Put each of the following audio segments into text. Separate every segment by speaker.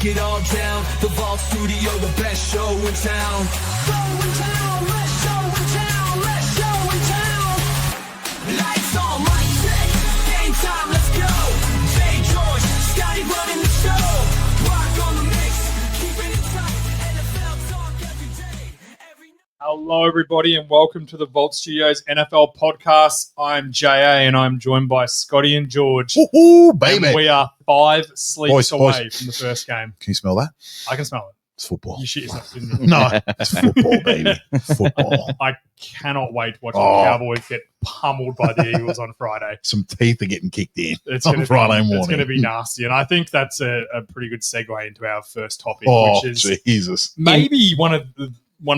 Speaker 1: break it all down. The Vault Studio, the best show in town. Let's show in town. Let's show in town. Lights on, mic check. Game time, let's go. Jay George, Scotty running the show. Rock on the mix, keeping it tight. NFL talk every day, every night.
Speaker 2: Hello, everybody, and welcome to the Vault Studios NFL podcast. I'm JA, and I'm joined by Scotty and George.
Speaker 3: Ooh, baby.
Speaker 2: And we are 5 sleeps away
Speaker 3: boys.
Speaker 2: from the first game.
Speaker 3: Can you smell that?
Speaker 2: I can smell it.
Speaker 3: It's football.
Speaker 2: You shit yourself, didn't you?
Speaker 3: No, it's football, baby. Football.
Speaker 2: I cannot wait watching the Cowboys get pummeled by the Eagles on Friday.
Speaker 3: Some teeth are getting kicked in
Speaker 2: It's
Speaker 3: on Friday morning.
Speaker 2: It's going to be nasty, and I think that's a pretty good segue into our first topic,
Speaker 3: Oh,
Speaker 2: which is
Speaker 3: Jesus.
Speaker 2: maybe one of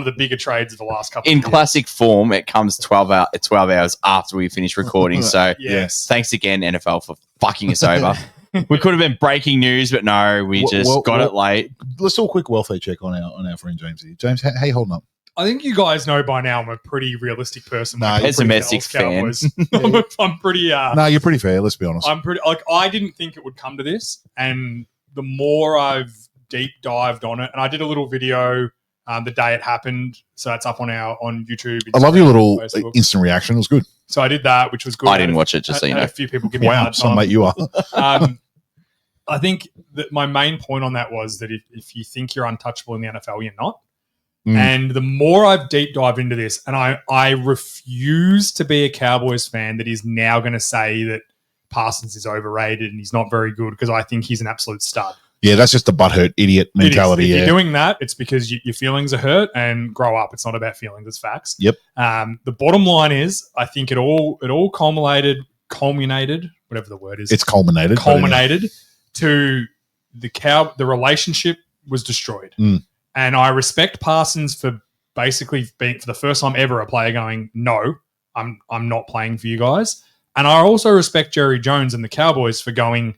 Speaker 2: the bigger trades of the last couple of
Speaker 4: In
Speaker 2: years.
Speaker 4: classic form, it comes 12 hours after we finish recording. So
Speaker 2: Yes.
Speaker 4: thanks again, NFL, for fucking us over. We could have been breaking news, but no, we just got it late.
Speaker 3: Let's do a quick welfare check on our friend James here. James, how you holding up?
Speaker 2: I think you guys know by now I'm a pretty realistic person.
Speaker 3: Nah,
Speaker 2: when it comes to
Speaker 4: pessimistic
Speaker 2: the Dallas Cowboys. I'm pretty.
Speaker 3: No, you're pretty fair. Let's be honest.
Speaker 2: I'm pretty. Like, I didn't think it would come to this, and the more I've deep dived on it, and I did a little video the day it happened, so that's up on YouTube.
Speaker 3: I love your little
Speaker 2: Facebook.
Speaker 3: instant reaction. It was good.
Speaker 2: So I did that, which was good.
Speaker 4: I didn't watch it, just so you
Speaker 2: Had
Speaker 4: know.
Speaker 2: a few people give me a
Speaker 3: Wow,
Speaker 2: hard
Speaker 3: some
Speaker 2: time.
Speaker 3: mate you are.
Speaker 2: I think that my main point on that was that if you think you're untouchable in the NFL, you're not.
Speaker 3: Mm.
Speaker 2: And the more I've deep dived into this, and I refuse to be a Cowboys fan that is now going to say that Parsons is overrated and he's not very good, because I think he's an absolute stud.
Speaker 3: Yeah, that's just a butthurt idiot mentality.
Speaker 2: If
Speaker 3: Yeah.
Speaker 2: you're doing that, it's because your feelings are hurt, and grow up. It's not about feelings, it's facts.
Speaker 3: Yep.
Speaker 2: The bottom line is, I think it all culminated, whatever the word is.
Speaker 3: It's culminated. but anyway.
Speaker 2: To the relationship was destroyed.
Speaker 3: Mm.
Speaker 2: And I respect Parsons for basically being, for the first time ever, a player going, no, I'm not playing for you guys. And I also respect Jerry Jones and the Cowboys for going,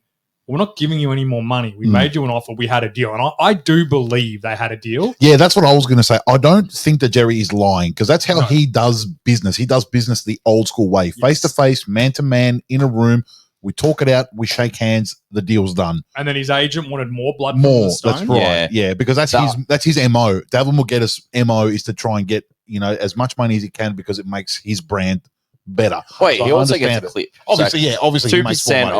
Speaker 2: we're not giving you any more money. We made you an offer. We had a deal. And I do believe they had a deal.
Speaker 3: Yeah, that's what I was going to say. I don't think that Jerry is lying, because that's how he does business. He does business the old school way, face to face, man to man, in a room. We talk it out. We shake hands. The deal's done.
Speaker 2: And then his agent wanted more blood from
Speaker 3: More.
Speaker 2: the stone.
Speaker 3: That's right. Yeah, because that's his MO. Davin Morgetta's MO is to try and get as much money as he can, because it makes his brand better.
Speaker 4: Wait,
Speaker 3: So
Speaker 4: he
Speaker 3: I
Speaker 4: also
Speaker 3: understand
Speaker 4: gets a
Speaker 3: it.
Speaker 4: clip.
Speaker 3: Obviously, obviously, he makes more
Speaker 4: 2%
Speaker 3: money.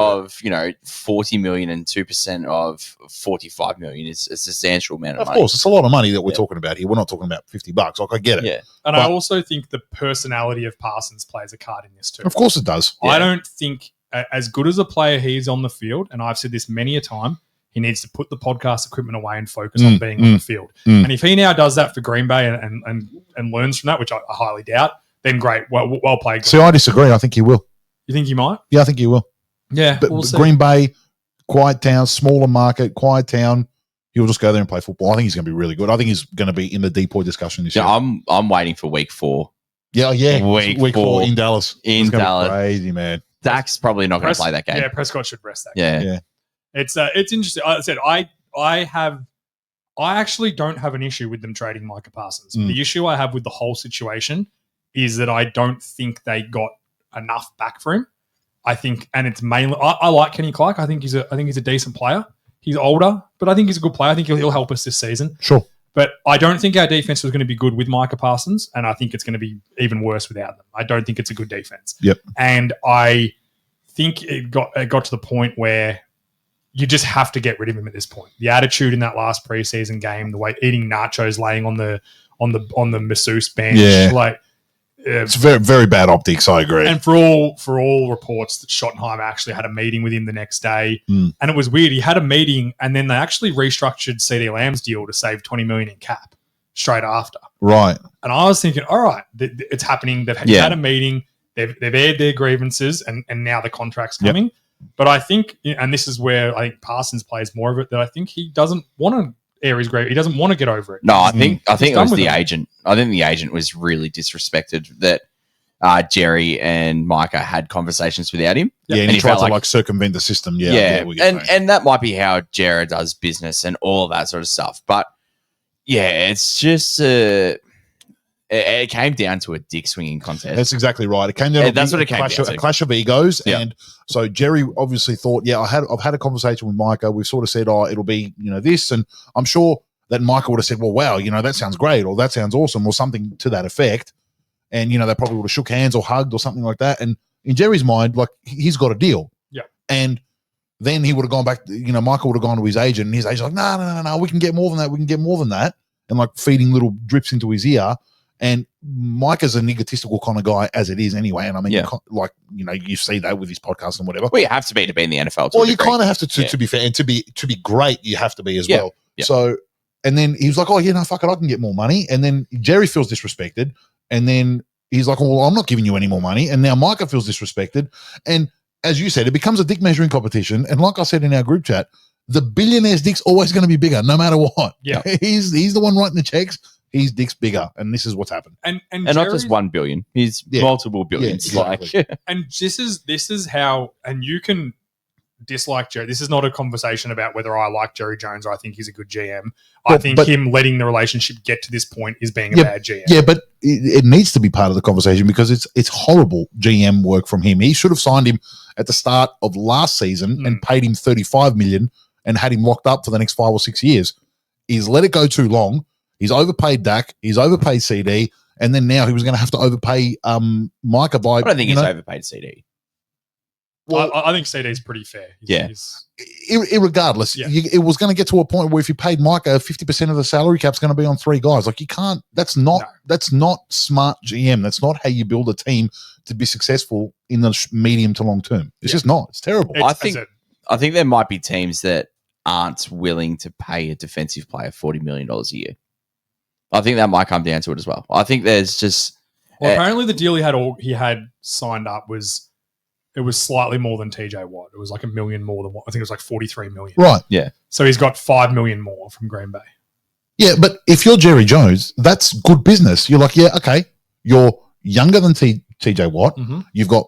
Speaker 4: of 40 million and 2% of 45 million is a substantial amount of
Speaker 3: Of
Speaker 4: money.
Speaker 3: course, it's a lot of money that we're talking about here. We're not talking about $50. Like, I get it.
Speaker 4: Yeah.
Speaker 2: And
Speaker 3: But-
Speaker 2: I also think the personality of Parsons plays a card in this too.
Speaker 3: Of course, it does.
Speaker 2: I don't think, as good as a player he is on the field, and I've said this many a time, he needs to put the podcast equipment away and focus on being on the field. And if he now does that for Green Bay and learns from that, which I highly doubt, then great. Well played.
Speaker 3: See, I disagree. I think he will.
Speaker 2: You think he might?
Speaker 3: Yeah, I think he will.
Speaker 2: Yeah,
Speaker 3: But
Speaker 2: we'll see.
Speaker 3: Green Bay, quiet town, smaller market, quiet town. He'll just go there and play football. I think he's going to be really good. I think he's going to be in the depoy discussion this year.
Speaker 4: I'm waiting for week 4.
Speaker 3: Yeah.
Speaker 4: Week
Speaker 3: 4 in Dallas.
Speaker 4: In
Speaker 3: It's gonna be
Speaker 4: Dallas.
Speaker 3: crazy, man.
Speaker 4: Dak's probably not going to play that game.
Speaker 2: Yeah, Prescott should rest that game.
Speaker 4: Yeah.
Speaker 3: Yeah.
Speaker 2: It's interesting. I said I actually don't have an issue with them trading Micah Parsons. The issue I have with the whole situation is that I don't think they got enough back for him. I think, and it's mainly I like Kenny Clark. I think he's a decent player. He's older, but I think he's a good player. I think he'll help us this season.
Speaker 3: Sure.
Speaker 2: But I don't think our defense was going to be good with Micah Parsons, and I think it's going to be even worse without them. I don't think it's a good defense.
Speaker 3: Yep.
Speaker 2: And I think it got to the point where you just have to get rid of him at this point. The attitude in that last preseason game, the way eating nachos, laying on the masseuse bench,
Speaker 3: It's very, very bad optics. I agree.
Speaker 2: and for all reports that Schottenheimer actually had a meeting with him the next day. And it was weird. He had a meeting, and then they actually restructured CD Lamb's deal to save $20 million in cap straight after.
Speaker 3: Right.
Speaker 2: And I was thinking, all right, it's happening. They've had a meeting. They've aired their grievances, and now the contract's coming. Yep. But I think, and this is where I think Parsons plays more of it, that I think he doesn't want to air his grave. He doesn't want to get over it.
Speaker 4: No, I think it was the
Speaker 2: him.
Speaker 4: agent. I think the agent was really disrespected that Jerry and Micah had conversations without him.
Speaker 3: Yeah, and he tried to circumvent the system. Yeah,
Speaker 4: and that might be how Jared does business and all of that sort of stuff. But yeah, it's just it came down to a dick swinging contest.
Speaker 3: That's exactly right. It came down.
Speaker 4: That's what it came down to.
Speaker 3: A clash of egos,
Speaker 4: Yeah.
Speaker 3: and so Jerry obviously thought, I've had a conversation with Micah. We've sort of said, it'll be this, and I'm sure that Micah would have said, well, wow, that sounds great, or that sounds awesome, or something to that effect, and they probably would have shook hands or hugged or something like that. And in Jerry's mind, like he's got a deal,
Speaker 2: yeah,
Speaker 3: and then he would have gone back. Michael would have gone to his agent, and his agent's like, no, we can get more than that. We can get more than that, and like feeding little drips into his ear. And Mike is an egotistical kind of guy as it is anyway. And I mean, you see that with his podcast and whatever.
Speaker 4: Well, you have to be in the NFL.
Speaker 3: Well, you kind of have to be fair, and to be great, you have to be as well.
Speaker 4: Yeah.
Speaker 3: So, and then he was like, fuck it, I can get more money. And then Jerry feels disrespected. And then he's like, well, I'm not giving you any more money. And now Micah feels disrespected. And as you said, it becomes a dick measuring competition. And like I said in our group chat, the billionaire's dick's always going to be bigger, no matter what.
Speaker 2: Yeah.
Speaker 3: He's the one writing the checks. His dick's bigger, and this is what's happened.
Speaker 2: And
Speaker 4: not just 1 billion. He's multiple billions.
Speaker 3: Yeah, exactly.
Speaker 2: And this is how, and you can dislike Jerry. This is not a conversation about whether I like Jerry Jones or I think he's a good GM. I think him letting the relationship get to this point is being a bad GM.
Speaker 3: Yeah, but it needs to be part of the conversation because it's horrible GM work from him. He should have signed him at the start of last season and paid him $35 million and had him locked up for the next 5 or 6 years. He's let it go too long. He's overpaid Dak. He's overpaid CD. And then now he was going to have to overpay Micah by...
Speaker 4: I don't think he's overpaid CD.
Speaker 2: Well, I think CD is pretty fair.
Speaker 3: Irregardless, it was going to get to a point where if you paid Micah 50% of the salary cap's going to be on 3 guys. Like you can't... That's not smart GM. That's not how you build a team to be successful in the medium to long term. It's just not. It's terrible.
Speaker 4: I think there might be teams that aren't willing to pay a defensive player $40 million a year. I think that might come down to it as well. I think there's just...
Speaker 2: Well, apparently the deal he had signed up was slightly more than TJ Watt. It was like $1 million more than what I think it was like $43 million.
Speaker 3: Right.
Speaker 4: Yeah.
Speaker 2: So he's got $5 million more from Green Bay.
Speaker 3: Yeah, but if you're Jerry Jones, that's good business. You're like, yeah, okay. You're younger than TJ Watt. Mm-hmm. You've got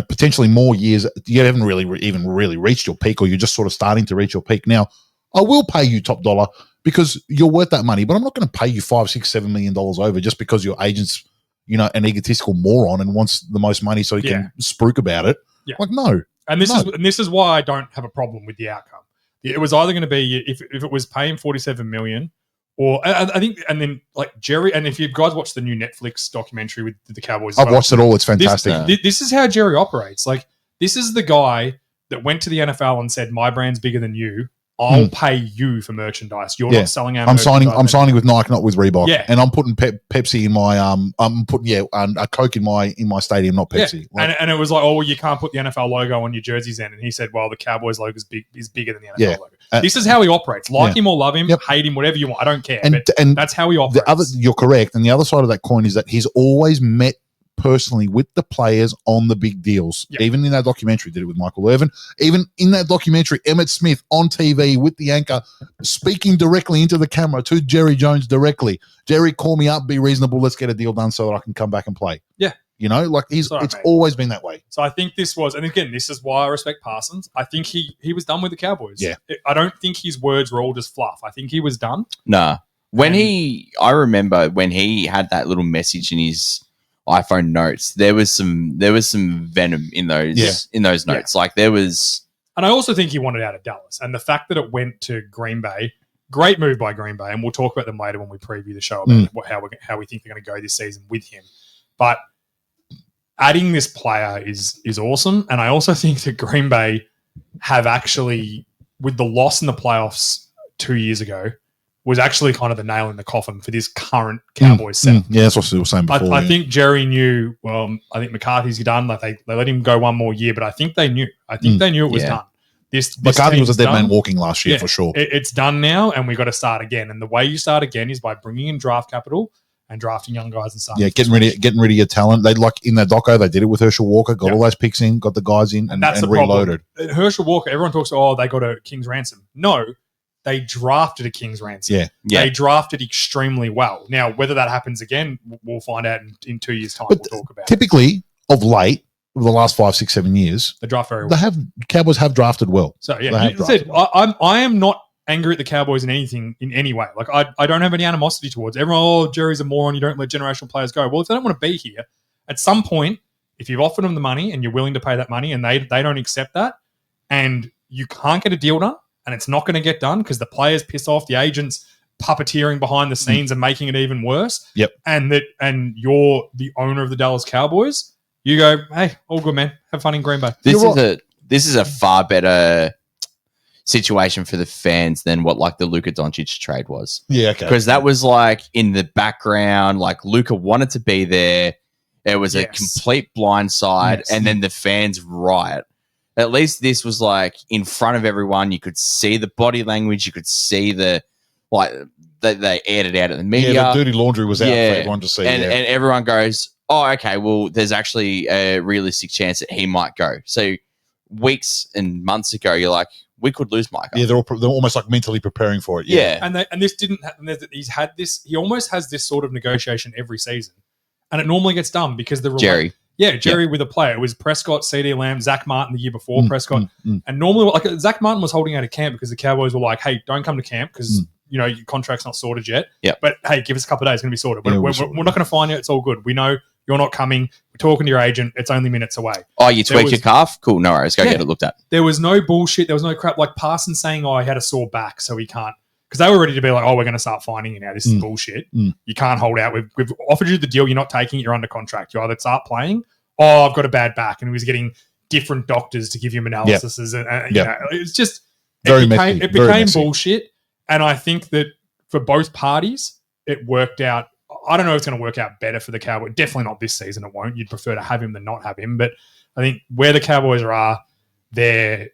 Speaker 3: potentially more years. You haven't even really reached your peak, or you're just sort of starting to reach your peak. Now, I will pay you top dollar because you're worth that money, but I'm not going to pay you $5, $6, $7 million over just because your agent's, an egotistical moron and wants the most money so he can spruik about it. Yeah. Like, no.
Speaker 2: And this is why I don't have a problem with the outcome. It was either going to be if it was paying $47 million, or I think, and then like Jerry, and if you guys watch the new Netflix documentary with the Cowboys,
Speaker 3: I've watched it all. It's fantastic.
Speaker 2: This is how Jerry operates. Like, this is the guy that went to the NFL and said, "My brand's bigger than you. I'll pay you for merchandise. You're not selling our merchandise."
Speaker 3: I'm signing with Nike, not with Reebok.
Speaker 2: Yeah.
Speaker 3: And I'm putting Pepsi in my I'm putting a Coke in my stadium, not Pepsi.
Speaker 2: Yeah.
Speaker 3: Like,
Speaker 2: and it was like, oh, well, you can't put the NFL logo on your jerseys then. And he said, well, the Cowboys logo is bigger than the NFL logo. This is how he operates. Like him or love him, hate him, whatever you want. I don't care. And that's how he operates.
Speaker 3: You're correct. And the other side of that coin is that he's always met personally with the players on the big deals. Yep. Even in that documentary, did it with Michael Irvin. Even in that documentary, Emmett Smith on TV with the anchor speaking directly into the camera to Jerry Jones directly. Jerry, call me up, be reasonable, let's get a deal done so that I can come back and play.
Speaker 2: Yeah.
Speaker 3: It's always been that way.
Speaker 2: So I think this was, and again, this is why I respect Parsons. I think he was done with the Cowboys.
Speaker 3: Yeah.
Speaker 2: I don't think his words were all just fluff. I think he was done.
Speaker 4: Nah. I remember when he had that little message in his iPhone notes, there was some venom in those notes. Like there was,
Speaker 2: and I also think he wanted out of Dallas, and the fact that it went to Green Bay, great move by Green Bay, and we'll talk about them later when we preview the show about how we think they're going to go this season with him. But adding this player is awesome, and I also think that Green Bay have actually, with the loss in the playoffs 2 years ago, was actually kind of the nail in the coffin for this current Cowboys setup.
Speaker 3: Yeah, that's what I was saying before.
Speaker 2: I think Jerry knew, well, I think McCarthy's done. Like they let him go one more year, but I think they knew. They knew it was done. This
Speaker 3: McCarthy was a dead man walking last year for sure.
Speaker 2: It's done now, and we got to start again. And the way you start again is by bringing in draft capital and drafting young guys and starting.
Speaker 3: Yeah, getting rid of your talent. They like in that doco, they did it with Herschel Walker, got all those picks in, got the guys in, and reloaded.
Speaker 2: Herschel Walker, everyone talks, they got a King's ransom. No. They drafted a King's ransom.
Speaker 3: Yeah.
Speaker 2: They drafted extremely well. Now, whether that happens again, we'll find out in 2 years' time.
Speaker 3: But
Speaker 2: we'll talk about
Speaker 3: typically, of late, over the last 5, 6, 7 years,
Speaker 2: they draft very well.
Speaker 3: Cowboys have drafted well.
Speaker 2: So, yeah, I am not angry at the Cowboys in any way. Like I don't have any animosity towards everyone. Oh, Jerry's a moron. You don't let generational players go. Well, if they don't want to be here, at some point, if you've offered them the money and you're willing to pay that money and they don't accept that, and you can't get a deal done, and it's not going to get done because the players piss off, the agents puppeteering behind the scenes and making it even worse.
Speaker 3: Yep.
Speaker 2: And you're the owner of the Dallas Cowboys. You go, hey, all good, man. Have fun in Green Bay.
Speaker 4: This is a far better situation for the fans than what like the Luka Doncic trade was.
Speaker 3: Yeah, okay.
Speaker 4: Because that was like in the background, like Luka wanted to be there. It was a complete blindside, and then the fans riot. At least this was like in front of everyone. You could see the body language. You could see they aired it out at the media.
Speaker 3: Yeah, the dirty laundry was out for everyone to see.
Speaker 4: And everyone goes, oh, okay, well, there's actually a realistic chance that he might go. So weeks and months ago, you're like, we could lose Micah.
Speaker 3: Yeah, they're almost like mentally preparing for it.
Speaker 4: Yeah.
Speaker 2: And this didn't happen. He's had this. He almost has this sort of negotiation every season. And it normally gets done because the
Speaker 4: Jerry
Speaker 2: with a player. It was Prescott, CD Lamb, Zach Martin the year before Prescott. And normally, like Zach Martin was holding out of camp because the Cowboys were like, hey, don't come to camp because your contract's not sorted yet.
Speaker 4: Yeah.
Speaker 2: But hey, give us a couple of days, it's going to be sorted. We're not going to find you. It's all good. We know you're not coming. We're talking to your agent. It's only minutes away.
Speaker 4: Oh, you tweaked your calf? Cool. No worries. Go get it looked at.
Speaker 2: There was no bullshit. There was no crap like Parsons saying, oh, he had a sore back, so he can't. Because they were ready to be like, oh, we're going to start finding you now. This is bullshit. You can't hold out. We've offered you the deal. You're not taking it. You're under contract. You either start playing or I've got a bad back. And he was getting different doctors to give him analysis. It's just it became bullshit. And I think that for both parties, it worked out. I don't know if it's going to work out better for the Cowboys. Definitely not this season. It won't. You'd prefer to have him than not have him. But I think where the Cowboys are, their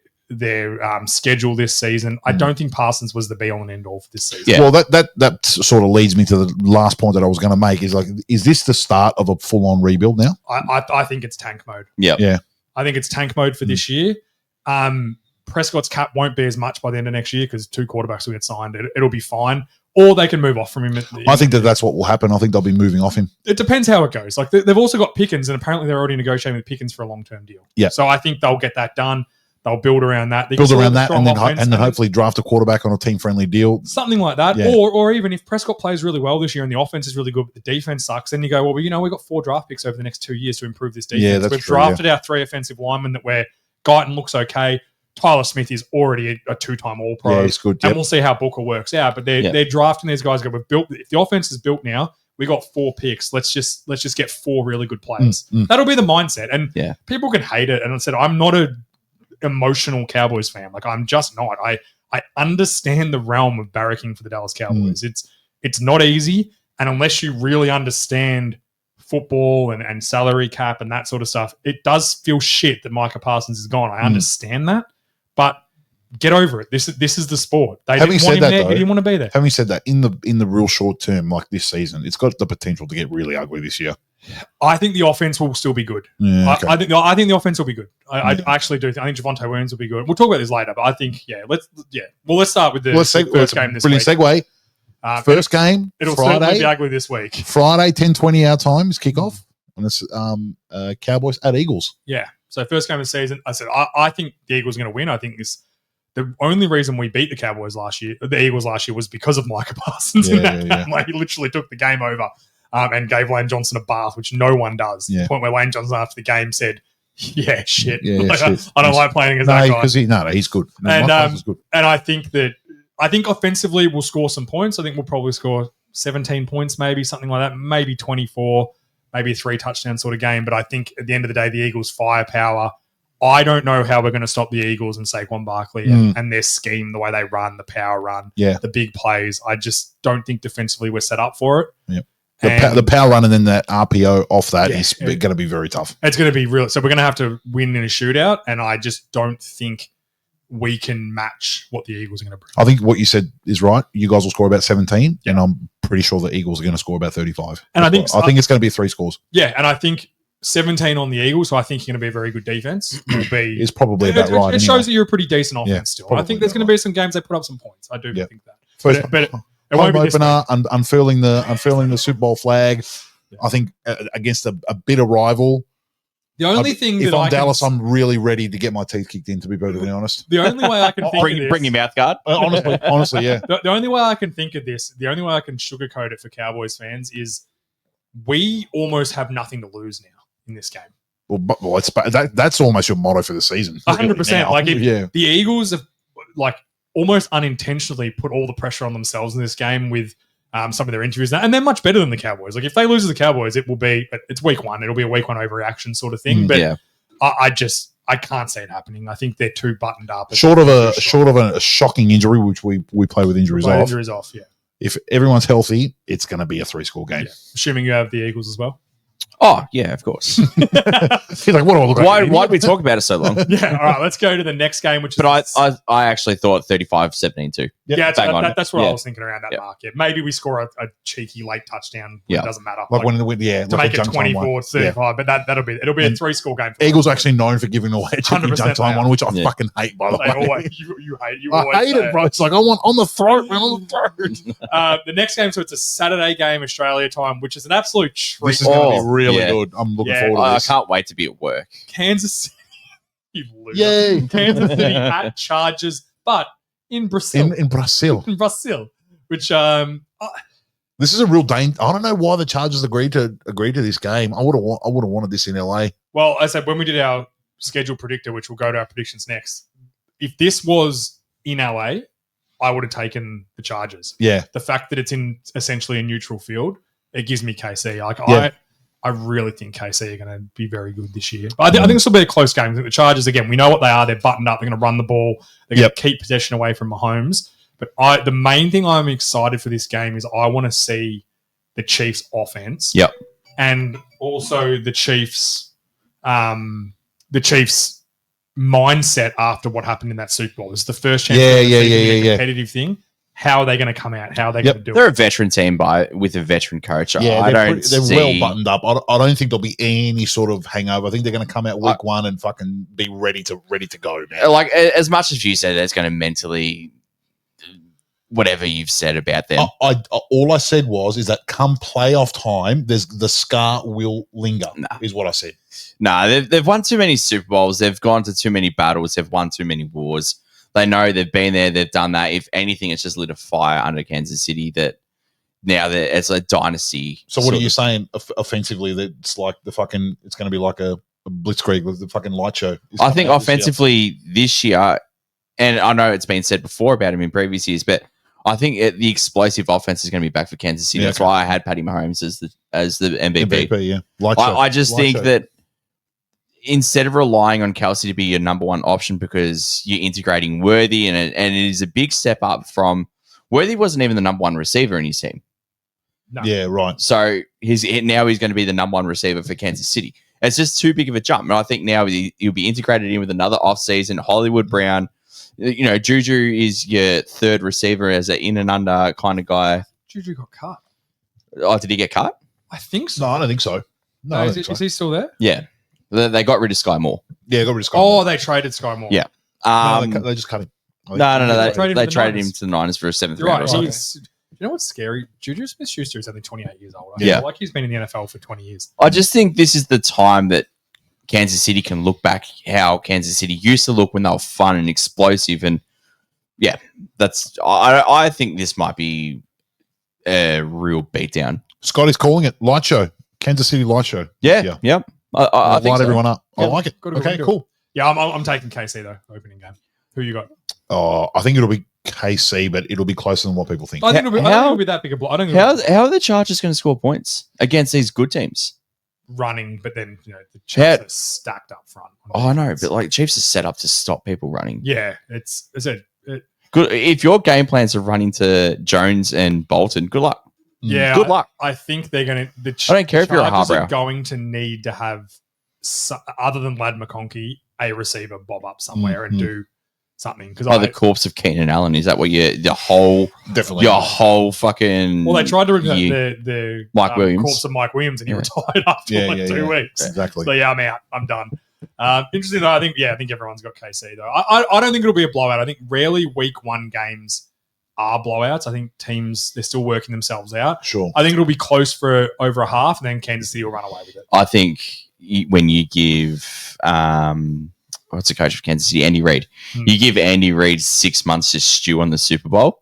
Speaker 2: schedule this season, I don't think Parsons was the be all and end all for this season.
Speaker 3: Yeah. Well, that sort of leads me to the last point that I was going to make is like, is this the start of a full on rebuild now?
Speaker 2: I think it's tank mode.
Speaker 3: Yeah.
Speaker 2: I think it's tank mode for this year. Prescott's cap won't be as much by the end of next year because 2 quarterbacks will get signed. It'll be fine. Or they can move off from him.
Speaker 3: I think that's what will happen. I think they'll be moving off him.
Speaker 2: It depends how it goes. Like they've also got Pickens, and apparently they're already negotiating with Pickens for a long-term deal.
Speaker 3: Yeah.
Speaker 2: So I think they'll get that done. They'll build around that.
Speaker 3: And then hopefully draft a quarterback on a team-friendly deal.
Speaker 2: Something like that. Yeah. Or even if Prescott plays really well this year and the offense is really good, but the defense sucks, then you go, well, we've got 4 draft picks over the next 2 years to improve this defense.
Speaker 3: Yeah,
Speaker 2: We've drafted our 3 offensive linemen that Guyton looks okay. Tyler Smith is already a 2-time All-Pro.
Speaker 3: Yeah, he's good.
Speaker 2: And we'll see how Booker works out. But they're drafting these guys. If the offense is built now, we got 4 picks. Let's just get 4 really good players. That'll be the mindset. And people can hate it. And I said, I'm not a emotional Cowboys fan. Like I'm just not. I understand the realm of barracking for the Dallas Cowboys. It's not easy. And unless you really understand football and salary cap and that sort of stuff, it does feel shit that Micah Parsons is gone. I understand that. But get over it. This is the sport. They didn't want him there. He didn't want to be there.
Speaker 3: Having said that, in the real short term, like this season, it's got the potential to get really ugly this year.
Speaker 2: I think the offense will still be good.
Speaker 3: Yeah, okay.
Speaker 2: I think the offense will be good. I actually do. I think Javonte Williams will be good. We'll talk about this later, but I think let's start with the first game this week.
Speaker 3: Brilliant segue. First game.
Speaker 2: It'll
Speaker 3: Friday,
Speaker 2: certainly be ugly this week.
Speaker 3: Friday, 10:20 our time is kickoff, and it's Cowboys at Eagles.
Speaker 2: Yeah. So first game of the season, I said I think the Eagles are going to win. I think the only reason we beat the Eagles last year was because of Micah Parsons in that game. Like he literally took the game over and gave Lane Johnson a bath, which no one does. To the point where Lane Johnson after the game said, "Yeah, shit. I don't like playing against that guy."
Speaker 3: Because he's good.
Speaker 2: And I think offensively we'll score some points. I think we'll probably score 17 points, maybe something like that, maybe 24. Maybe a 3 touchdown sort of game. But I think at the end of the day, the Eagles' firepower, I don't know how we're going to stop the Eagles and Saquon Barkley and their scheme, the way they run, the power run, the big plays. I just don't think defensively we're set up for it.
Speaker 3: Yep. The power run and then that RPO off that is going to be very tough.
Speaker 2: It's going to be real. So we're going to have to win in a shootout, and I just don't think we can match what the Eagles are going to bring.
Speaker 3: I think what you said is right. You guys will score about 17, and I'm pretty sure the Eagles are going to score about 35.
Speaker 2: And I think
Speaker 3: it's going to be 3 scores.
Speaker 2: Yeah, and I think 17 on the Eagles, so I think you're going to be a very good defense.
Speaker 3: It's probably about right.
Speaker 2: It shows that you're a pretty decent offense still. I think there's going to be some games they put up some points. I do think that. But it won't be
Speaker 3: opener, unfurling the Super Bowl flag. I think against a bitter rival,
Speaker 2: The only thing
Speaker 3: if
Speaker 2: that
Speaker 3: I'm Dallas, I'm really ready to get my teeth kicked in. To be brutally honest,
Speaker 2: the only way I can think of this,
Speaker 4: Bring your mouth guard.
Speaker 3: honestly, yeah.
Speaker 2: the only way I can think of this, the only way I can sugarcoat it for Cowboys fans is we almost have nothing to lose now in this game.
Speaker 3: Well, that's almost your motto for the season.
Speaker 2: 100%. Like
Speaker 3: yeah.
Speaker 2: the Eagles have like almost unintentionally put all the pressure on themselves in this game with some of their interviews, and they're much better than the Cowboys. Like if they lose to the Cowboys, it's week one. It'll be a week one overreaction sort of thing. But
Speaker 4: Yeah.
Speaker 2: I can't see it happening. I think they're too buttoned up.
Speaker 3: Short of a shocking injury, which we play with injuries off.
Speaker 2: Injuries off, yeah.
Speaker 3: If everyone's healthy, it's going to be a 3-score game.
Speaker 2: Yeah. Assuming you have the Eagles as well.
Speaker 4: Oh, yeah, of course.
Speaker 3: He's like, what do I look
Speaker 4: Why
Speaker 3: like?
Speaker 4: did we talk about it so long?
Speaker 2: Yeah, all right, let's go to the next game, which is...
Speaker 4: But I actually thought 35-17 too.
Speaker 2: Yeah,
Speaker 4: bang on.
Speaker 2: that's what I
Speaker 4: Yeah.
Speaker 2: was thinking around that
Speaker 4: Yeah.
Speaker 2: mark. Yeah. Maybe we score a cheeky late touchdown.
Speaker 4: Yeah.
Speaker 2: It doesn't matter.
Speaker 3: Like when we,
Speaker 2: to
Speaker 3: like
Speaker 2: make
Speaker 3: a
Speaker 2: it
Speaker 3: junk time one.
Speaker 2: 24-35, but it'll be a 3-score game. For
Speaker 3: Eagles
Speaker 2: us.
Speaker 3: are actually known for giving away a cheeky
Speaker 2: 100%
Speaker 3: junk time
Speaker 2: they
Speaker 3: one,
Speaker 2: are.
Speaker 3: which I
Speaker 4: Yeah.
Speaker 3: fucking hate, by the
Speaker 2: They
Speaker 3: way.
Speaker 2: always, you
Speaker 3: I hate it, bro. It's like, I want on the throat, man, on the throat.
Speaker 2: The next game, so it's a Saturday game, Australia time, which is an absolute treat.
Speaker 3: This is going to be really
Speaker 4: yeah.
Speaker 3: good. I'm looking
Speaker 2: Yeah.
Speaker 3: forward to
Speaker 4: I
Speaker 3: this.
Speaker 4: can't wait to be at work.
Speaker 2: Kansas City, you loser.
Speaker 3: Yay.
Speaker 2: Kansas City at Chargers, but in Brazil.
Speaker 3: In Brazil.
Speaker 2: In Brazil, which
Speaker 3: This is a real danger. I don't know why the Chargers agreed to this game. I would have wanted this in LA.
Speaker 2: well, I said when we did our schedule predictor, which we'll go to our predictions next. If this was in LA, I would have taken the Chargers.
Speaker 3: Yeah.
Speaker 2: The fact that it's in essentially a neutral field, it gives me KC. Like
Speaker 3: Yeah.
Speaker 2: I really think KC are going to be very good this year. But I think this will be a close game. I think the Chargers, again, we know what they are. They're buttoned up. They're going to run the ball. They're going to keep possession away from Mahomes. But the main thing I'm excited for this game is I want to see the Chiefs' offense.
Speaker 4: Yep.
Speaker 2: And also the Chiefs' mindset after what happened in that Super Bowl. It's the first chance
Speaker 3: Yeah.
Speaker 2: competitive thing. How are they going to come out? How are they going to do
Speaker 4: They're
Speaker 2: it?
Speaker 4: a veteran team with a veteran coach.
Speaker 3: Yeah,
Speaker 4: I don't
Speaker 3: they're
Speaker 4: see.
Speaker 3: well buttoned up. I don't think there'll be any sort of hangover. I think they're going to come out week one and fucking be ready to go, man.
Speaker 4: Like as much as you said, it's going to mentally whatever you've said about them.
Speaker 3: All I said is that come playoff time, the scar will linger. Is what I said.
Speaker 4: Nah, they've won too many Super Bowls. They've gone to too many battles. They've won too many wars. They know they've been there. They've done that. If anything, it's just lit a fire under Kansas City that now that it's a dynasty.
Speaker 3: So what are you saying offensively? That it's like it's going to be like a blitzkrieg, the fucking light show.
Speaker 4: I think offensively this year, and I know it's been said before about him in previous years, but I think the explosive offense is going to be back for Kansas City. That's why I had Patty Mahomes as the MVP.
Speaker 3: Yeah, light show.
Speaker 4: I just
Speaker 3: Light
Speaker 4: think
Speaker 3: show.
Speaker 4: that instead of relying on Kelsey to be your number one option because you're integrating Worthy and it is a big step up from Worthy wasn't even the number one receiver in his team.
Speaker 2: No.
Speaker 3: Yeah, right.
Speaker 4: So he's going to be the number one receiver for Kansas City. It's just too big of a jump. And I think now he'll be integrated in with another offseason. Hollywood Brown, Juju is your third receiver as an in and under kind of guy.
Speaker 2: Juju got cut.
Speaker 4: Oh, did he get cut?
Speaker 2: I think so.
Speaker 3: No, I don't think so. No, I don't think so.
Speaker 2: Is he still there?
Speaker 4: Yeah. They got rid of Sky Moore.
Speaker 3: Yeah, got rid of Scott.
Speaker 2: Oh, they traded Sky Moore.
Speaker 4: Yeah.
Speaker 3: No, they just cut him.
Speaker 4: No.
Speaker 2: They traded
Speaker 4: They
Speaker 2: him to the
Speaker 4: traded
Speaker 2: Niners.
Speaker 4: him to the Niners for a seventh
Speaker 2: You're
Speaker 4: round.
Speaker 2: right.
Speaker 4: or something.
Speaker 2: You know what's scary? Juju Smith-Schuster is only 28 years old. I
Speaker 4: Yeah.
Speaker 2: feel like he's been in the NFL for 20 years.
Speaker 4: I just think this is the time that Kansas City can look back how Kansas City used to look when they were fun and explosive. And yeah, I think this might be a real beatdown.
Speaker 3: Scotty's calling it light show. Kansas City light show.
Speaker 4: Yeah. Yep. I think
Speaker 3: light
Speaker 4: so.
Speaker 3: everyone up. I
Speaker 2: Yeah,
Speaker 3: like it.
Speaker 2: gotta
Speaker 3: Okay,
Speaker 2: do it.
Speaker 3: cool.
Speaker 2: Yeah, I'm taking KC though. Opening game. Who you got?
Speaker 3: Oh, I think it'll be KC, but it'll be closer than what people think.
Speaker 2: I think it'll be that big a block. I don't think it'll be
Speaker 4: How are the Chargers going to score points against these good teams?
Speaker 2: running, but then the Chiefs are stacked up front.
Speaker 4: Oh, I know, but like Chiefs are set up to stop people running.
Speaker 2: Yeah, it's
Speaker 4: Good. If your game plans are running to Jones and Bolton, good luck.
Speaker 2: yeah.
Speaker 4: Good luck.
Speaker 2: I think they're going to.
Speaker 4: I don't care if you're a
Speaker 2: Chargers are
Speaker 4: Harbrow.
Speaker 2: going to need to have other than Lad McConkey, a receiver bob up somewhere and do something because
Speaker 4: The corpse of Keenan Allen. Is that what your whole fucking?
Speaker 2: Well, they tried to replace
Speaker 4: year?
Speaker 2: the
Speaker 4: Mike Williams.
Speaker 2: corpse of Mike Williams, and he
Speaker 4: Yeah.
Speaker 2: retired after 2 weeks.
Speaker 3: Exactly.
Speaker 2: So yeah, I'm out. I'm done. Interesting though. I think everyone's got KC though. I don't think it'll be a blowout. I think rarely week one games are blowouts. I think teams they're still working themselves out.
Speaker 3: Sure.
Speaker 2: I think it'll be close for over a half, and then Kansas City will run away with it.
Speaker 4: I think when you give what's the coach of Kansas City, Andy Reid. You give Andy Reid 6 months to stew on the Super Bowl,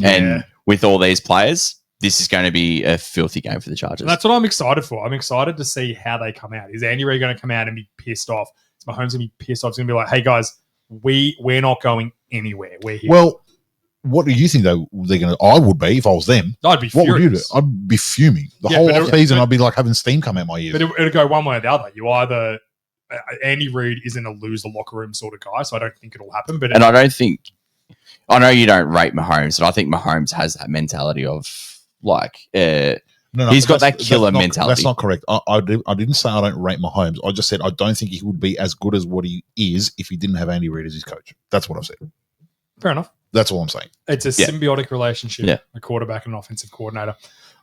Speaker 4: and with all these players, this is going to be a filthy game for the Chargers.
Speaker 2: And that's what I'm excited for. I'm excited to see how they come out. Is Andy Reid going to come out and be pissed off? Is Mahomes going to be pissed off? It's going to be like, hey guys, we're not going anywhere. We're here.
Speaker 3: Well, what do you think though? They're going to? I would be if I was them.
Speaker 2: I'd be
Speaker 3: What
Speaker 2: furious.
Speaker 3: would you do? I'd be fuming the whole off season. I'd be like having steam come out my ears.
Speaker 2: But it'll go one way or the other. You either Andy Reid isn't a lose the locker room sort of guy, so I don't think it'll happen. But
Speaker 4: I don't think. I know you don't rate Mahomes, but I think Mahomes has that mentality of like.
Speaker 3: No,
Speaker 4: he's got that killer mentality.
Speaker 3: That's not correct. I didn't say I don't rate Mahomes. I just said I don't think he would be as good as what he is if he didn't have Andy Reid as his coach. That's what I've said.
Speaker 2: Fair enough.
Speaker 3: That's all I'm saying.
Speaker 2: It's a symbiotic relationship, a quarterback and an offensive coordinator.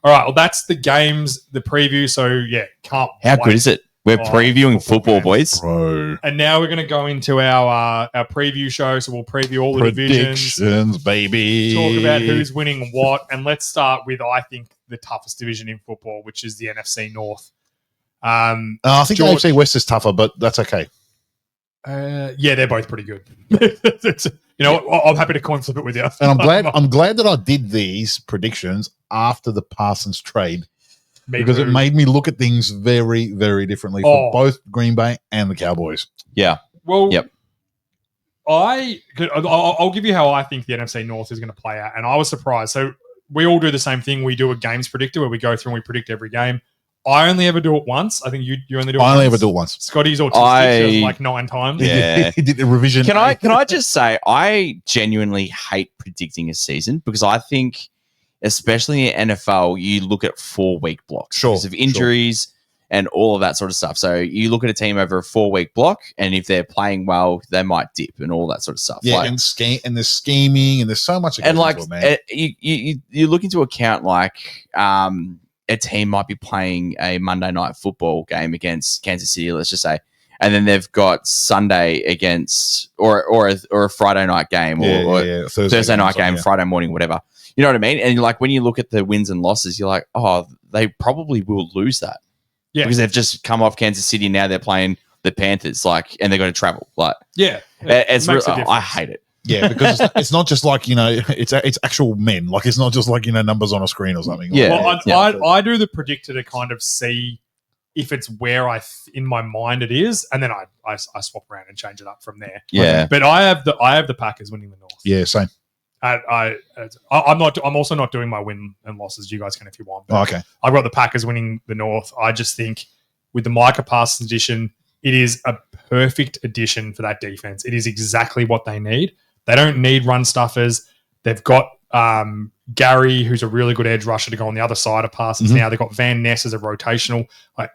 Speaker 2: All right, well, that's the games, the preview. So, can't
Speaker 4: How
Speaker 2: wait.
Speaker 4: good is it? We're previewing football, boys.
Speaker 3: Bro.
Speaker 2: And now we're going to go into our preview show. So we'll preview all the divisions.
Speaker 3: Predictions, baby.
Speaker 2: Talk about who's winning what. And let's start with, I think, the toughest division in football, which is the NFC North.
Speaker 3: I think the AFC West is tougher, but that's okay.
Speaker 2: They're both pretty good. I'm happy to coin flip it with you.
Speaker 3: And I'm glad that I did these predictions after the Parsons trade because it made me look at things very, very differently for both Green Bay and the Cowboys.
Speaker 4: Yeah.
Speaker 2: Well, I'll give you how I think the NFC North is going to play out, and I was surprised. So we all do the same thing. We do a games predictor where we go through and we predict every game. I only ever do it once. I think you only do it once.
Speaker 3: I only ever do it once.
Speaker 2: Scotty's autistic. He does like 9 times.
Speaker 4: Yeah.
Speaker 3: He did a revision.
Speaker 4: Can I just say I genuinely hate predicting a season because I think, especially in NFL, you look at 4-week blocks because of injuries and all of that sort of stuff. So you look at a team over a 4-week block, and if they're playing well, they might dip and all that sort of stuff.
Speaker 3: Yeah, and there's scheming, and there's so much.
Speaker 4: And like, you look into account like a team might be playing a Monday night football game against Kansas City, let's just say, and then they've got Sunday against or a Friday night game or Thursday night game, Friday morning, whatever. You know what I mean? And like when you look at the wins and losses, you're like, oh, they probably will lose that. Yeah, because they've just come off Kansas City. Now they're playing the Panthers, and they're going to travel. It's real, I hate it.
Speaker 3: Yeah, because it's not just like it's actual men. Like it's not just like numbers on a screen or something.
Speaker 2: Yeah, I do the predictor to kind of see if it's where in my mind it is, and then I swap around and change it up from there.
Speaker 4: Yeah,
Speaker 2: but I have the Packers winning the North.
Speaker 3: Yeah, same.
Speaker 2: I'm also not doing my win and losses. You guys can if you want.
Speaker 3: Okay.
Speaker 2: I've got the Packers winning the North. I just think with the Micah Parsons addition, it is a perfect addition for that defense. It is exactly what they need. They don't need run stuffers. They've got Gary, who's a really good edge rusher, to go on the other side of Parsons now. They've got Van Ness as a rotational.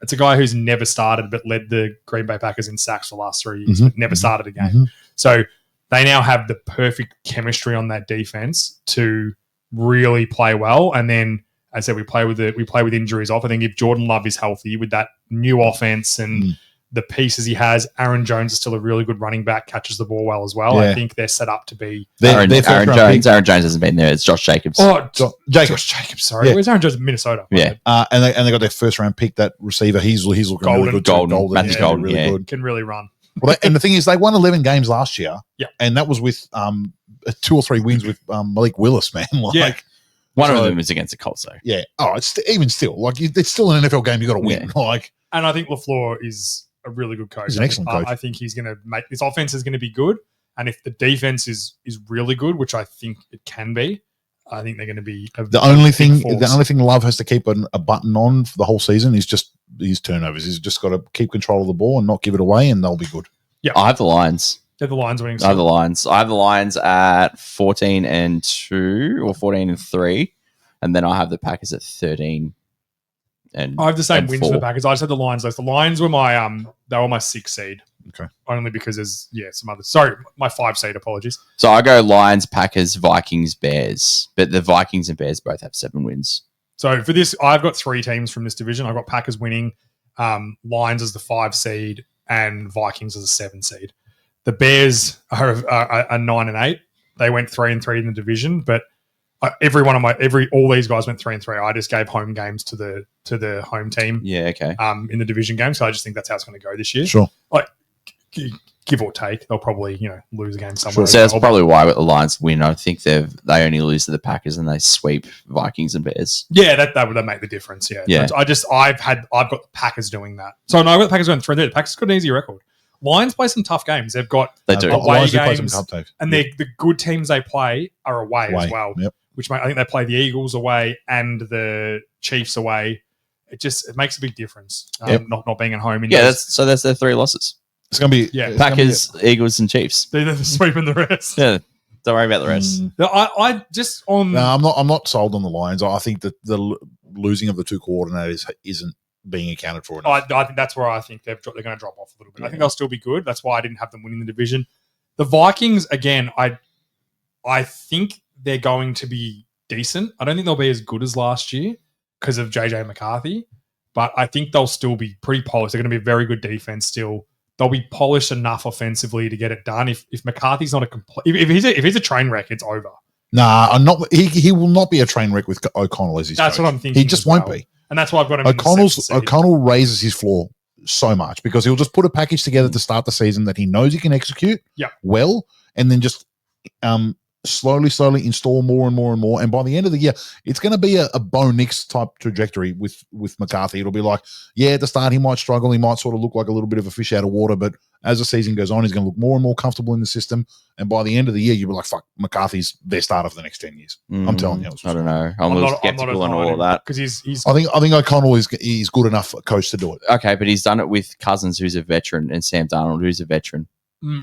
Speaker 2: It's a guy who's never started but led the Green Bay Packers in sacks for the last 3 years, but never started a game. So they now have the perfect chemistry on that defense to really play well. And then, as I said, we play with injuries off. I think if Jordan Love is healthy with that new offense and the pieces he has, Aaron Jones is still a really good running back, catches the ball well as well. Yeah. I think they're set up to be.
Speaker 4: Aaron Jones hasn't been there. It's Josh Jacobs.
Speaker 2: Oh, Josh Jacobs. Sorry, where's Aaron Jones? Minnesota.
Speaker 4: Yeah,
Speaker 3: and they got their first round pick. That receiver, he's looking really good.
Speaker 4: Golden, Matthew Golden,
Speaker 3: really good.
Speaker 2: Can really run.
Speaker 3: Well, and the thing is, they won 11 games last year.
Speaker 2: Yeah,
Speaker 3: and that was with 2 or 3 wins with Malik Willis, man.
Speaker 4: One of them was against the Colts, though.
Speaker 3: Yeah. Oh, it's even still it's still an NFL game. You got to win.
Speaker 2: Yeah. And I think LaFleur is a really good coach.
Speaker 3: He's an excellent coach.
Speaker 2: I think he's going to make this offense is going to be good, and if the defense is really good, which I think it can be, I think they're going to be
Speaker 3: the only thing Love has to keep a button on for the whole season is just his turnovers. He's just got to keep control of the ball and not give it away, and they'll be good.
Speaker 4: Yeah, I have the Lions.
Speaker 2: They're the Lions winning.
Speaker 4: I have the Lions at 14-2 or 14-3, and then I have the Packers at 13. And
Speaker 2: I have the same wins for the Packers. I just had the Lions list. The Lions were my they were my 6 seed.
Speaker 3: Okay.
Speaker 2: Only because there's some others. Sorry, my 5 seed. Apologies.
Speaker 4: So I go Lions, Packers, Vikings, Bears, but the Vikings and Bears both have 7 wins.
Speaker 2: So for this, I've got 3 teams from this division. I've got Packers winning, Lions as the 5 seed, and Vikings as a 7 seed. The Bears are 9-8. They went 3-3 in the division, but All these guys went 3-3. I just gave home games to the home team.
Speaker 4: Yeah, okay.
Speaker 2: In the division game, so I just think that's how it's going to go this year.
Speaker 3: Sure.
Speaker 2: Like give or take, they'll probably lose a game somewhere.
Speaker 4: So that's probably why the Lions win. I think they only lose to the Packers and they sweep Vikings and Bears.
Speaker 2: Yeah, that would make the difference. Yeah. I've got the Packers doing that. So no, I've got the Packers going 3-3. The Packers got an easy record. Lions play some tough games. They've got away games, and the good teams they play are away as well.
Speaker 3: Yep.
Speaker 2: Which I think they play the Eagles away and the Chiefs away. It makes a big difference. Not being at home.
Speaker 4: That's their 3 losses.
Speaker 3: It's going to be
Speaker 4: Packers, Eagles, and Chiefs.
Speaker 2: They're sweeping the rest.
Speaker 4: Yeah, don't worry about the rest.
Speaker 2: I just on.
Speaker 3: No, I'm not sold on the Lions. I think that the losing of the 2 coordinators isn't being accounted for enough.
Speaker 2: I think that's where I think they're going to drop off a little bit. I think they'll still be good. That's why I didn't have them winning the division. The Vikings, again, I think they're going to be decent. I don't think they'll be as good as last year because of JJ McCarthy, but I think they'll still be pretty polished. They're going to be a very good defense still. They'll be polished enough offensively to get it done. If McCarthy's not a complete, if he's a train wreck, it's over.
Speaker 3: Nah, I'm not. He will not be a train wreck with O'Connell as his
Speaker 2: That's
Speaker 3: coach.
Speaker 2: what I'm thinking.
Speaker 3: He just won't be.
Speaker 2: And that's why I've got him.
Speaker 3: O'Connell raises his floor so much because he'll just put a package together to start the season that he knows he can execute well, and then just slowly install more and more and more. And by the end of the year, it's going to be a Bo Nix type trajectory with McCarthy. It'll be like, at the start he might struggle, he might sort of look like a little bit of a fish out of water, but as the season goes on, he's going to look more and more comfortable in the system. And by the end of the year, you'll be like, fuck, McCarthy's their starter for the next 10 years. I'm telling you.
Speaker 4: I don't know. I'm a little skeptical on all of that.
Speaker 2: Because he's
Speaker 3: I think O'Connell is good enough coach to do it.
Speaker 4: Okay, but he's done it with Cousins, who's a veteran, and Sam Darnold, who's a veteran.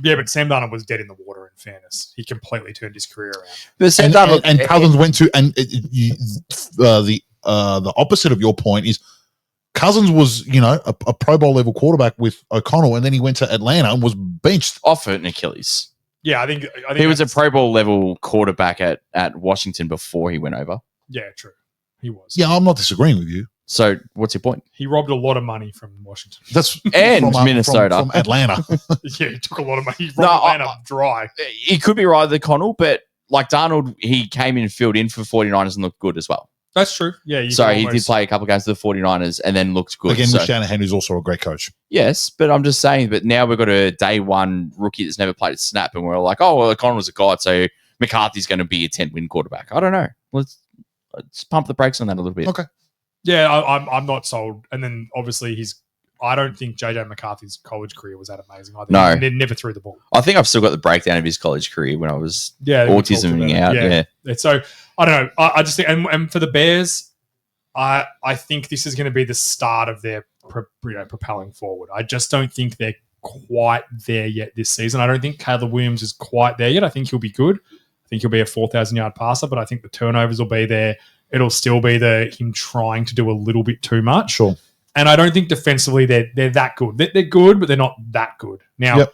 Speaker 2: Yeah, but Sam Darnold was dead in the water, in fairness. He completely turned his career around.
Speaker 4: But Sam
Speaker 3: Darnold, and Cousins went to, and the opposite of your point is Cousins was, a Pro Bowl level quarterback with O'Connell, and then he went to Atlanta and was benched.
Speaker 4: Off an Achilles.
Speaker 2: Yeah, I think
Speaker 4: he was a Pro Bowl level quarterback at Washington before he went over.
Speaker 2: Yeah, true. He was.
Speaker 3: Yeah, I'm not disagreeing with you.
Speaker 4: So what's your point?
Speaker 2: He robbed a lot of money from Washington.
Speaker 3: That's
Speaker 4: and from, Minnesota.
Speaker 3: From Atlanta.
Speaker 2: Yeah, he took a lot of money. He robbed Atlanta dry.
Speaker 4: He could be right, the Connell, but like Darnold, he came in and filled in for 49ers and looked good as well.
Speaker 2: That's true. Yeah.
Speaker 4: He did play a couple of games for the 49ers and then looked good.
Speaker 3: Again, with Shanahan, who's also a great coach.
Speaker 4: Yes, but I'm just saying, but now we've got a day one rookie that's never played a snap, and we're like, oh, well, O'Connell's a god, so McCarthy's going to be a 10-win quarterback. I don't know. Let's pump the brakes on that a little bit.
Speaker 3: Okay.
Speaker 2: Yeah, I'm not sold. And then obviously I don't think JJ McCarthy's college career was that amazing either.
Speaker 4: No.
Speaker 2: He never threw the ball.
Speaker 4: I think I've still got the breakdown of his college career when I was autisming out. Yeah.
Speaker 2: So I don't know. I just think, and for the Bears, I think this is going to be the start of their propelling forward. I just don't think they're quite there yet this season. I don't think Caleb Williams is quite there yet. I think he'll be good. I think he'll be a 4,000-yard passer, but I think the turnovers will be there. It'll still be him trying to do a little bit too much.
Speaker 3: Sure.
Speaker 2: And I don't think defensively they're that good. They're good, but they're not that good. Now,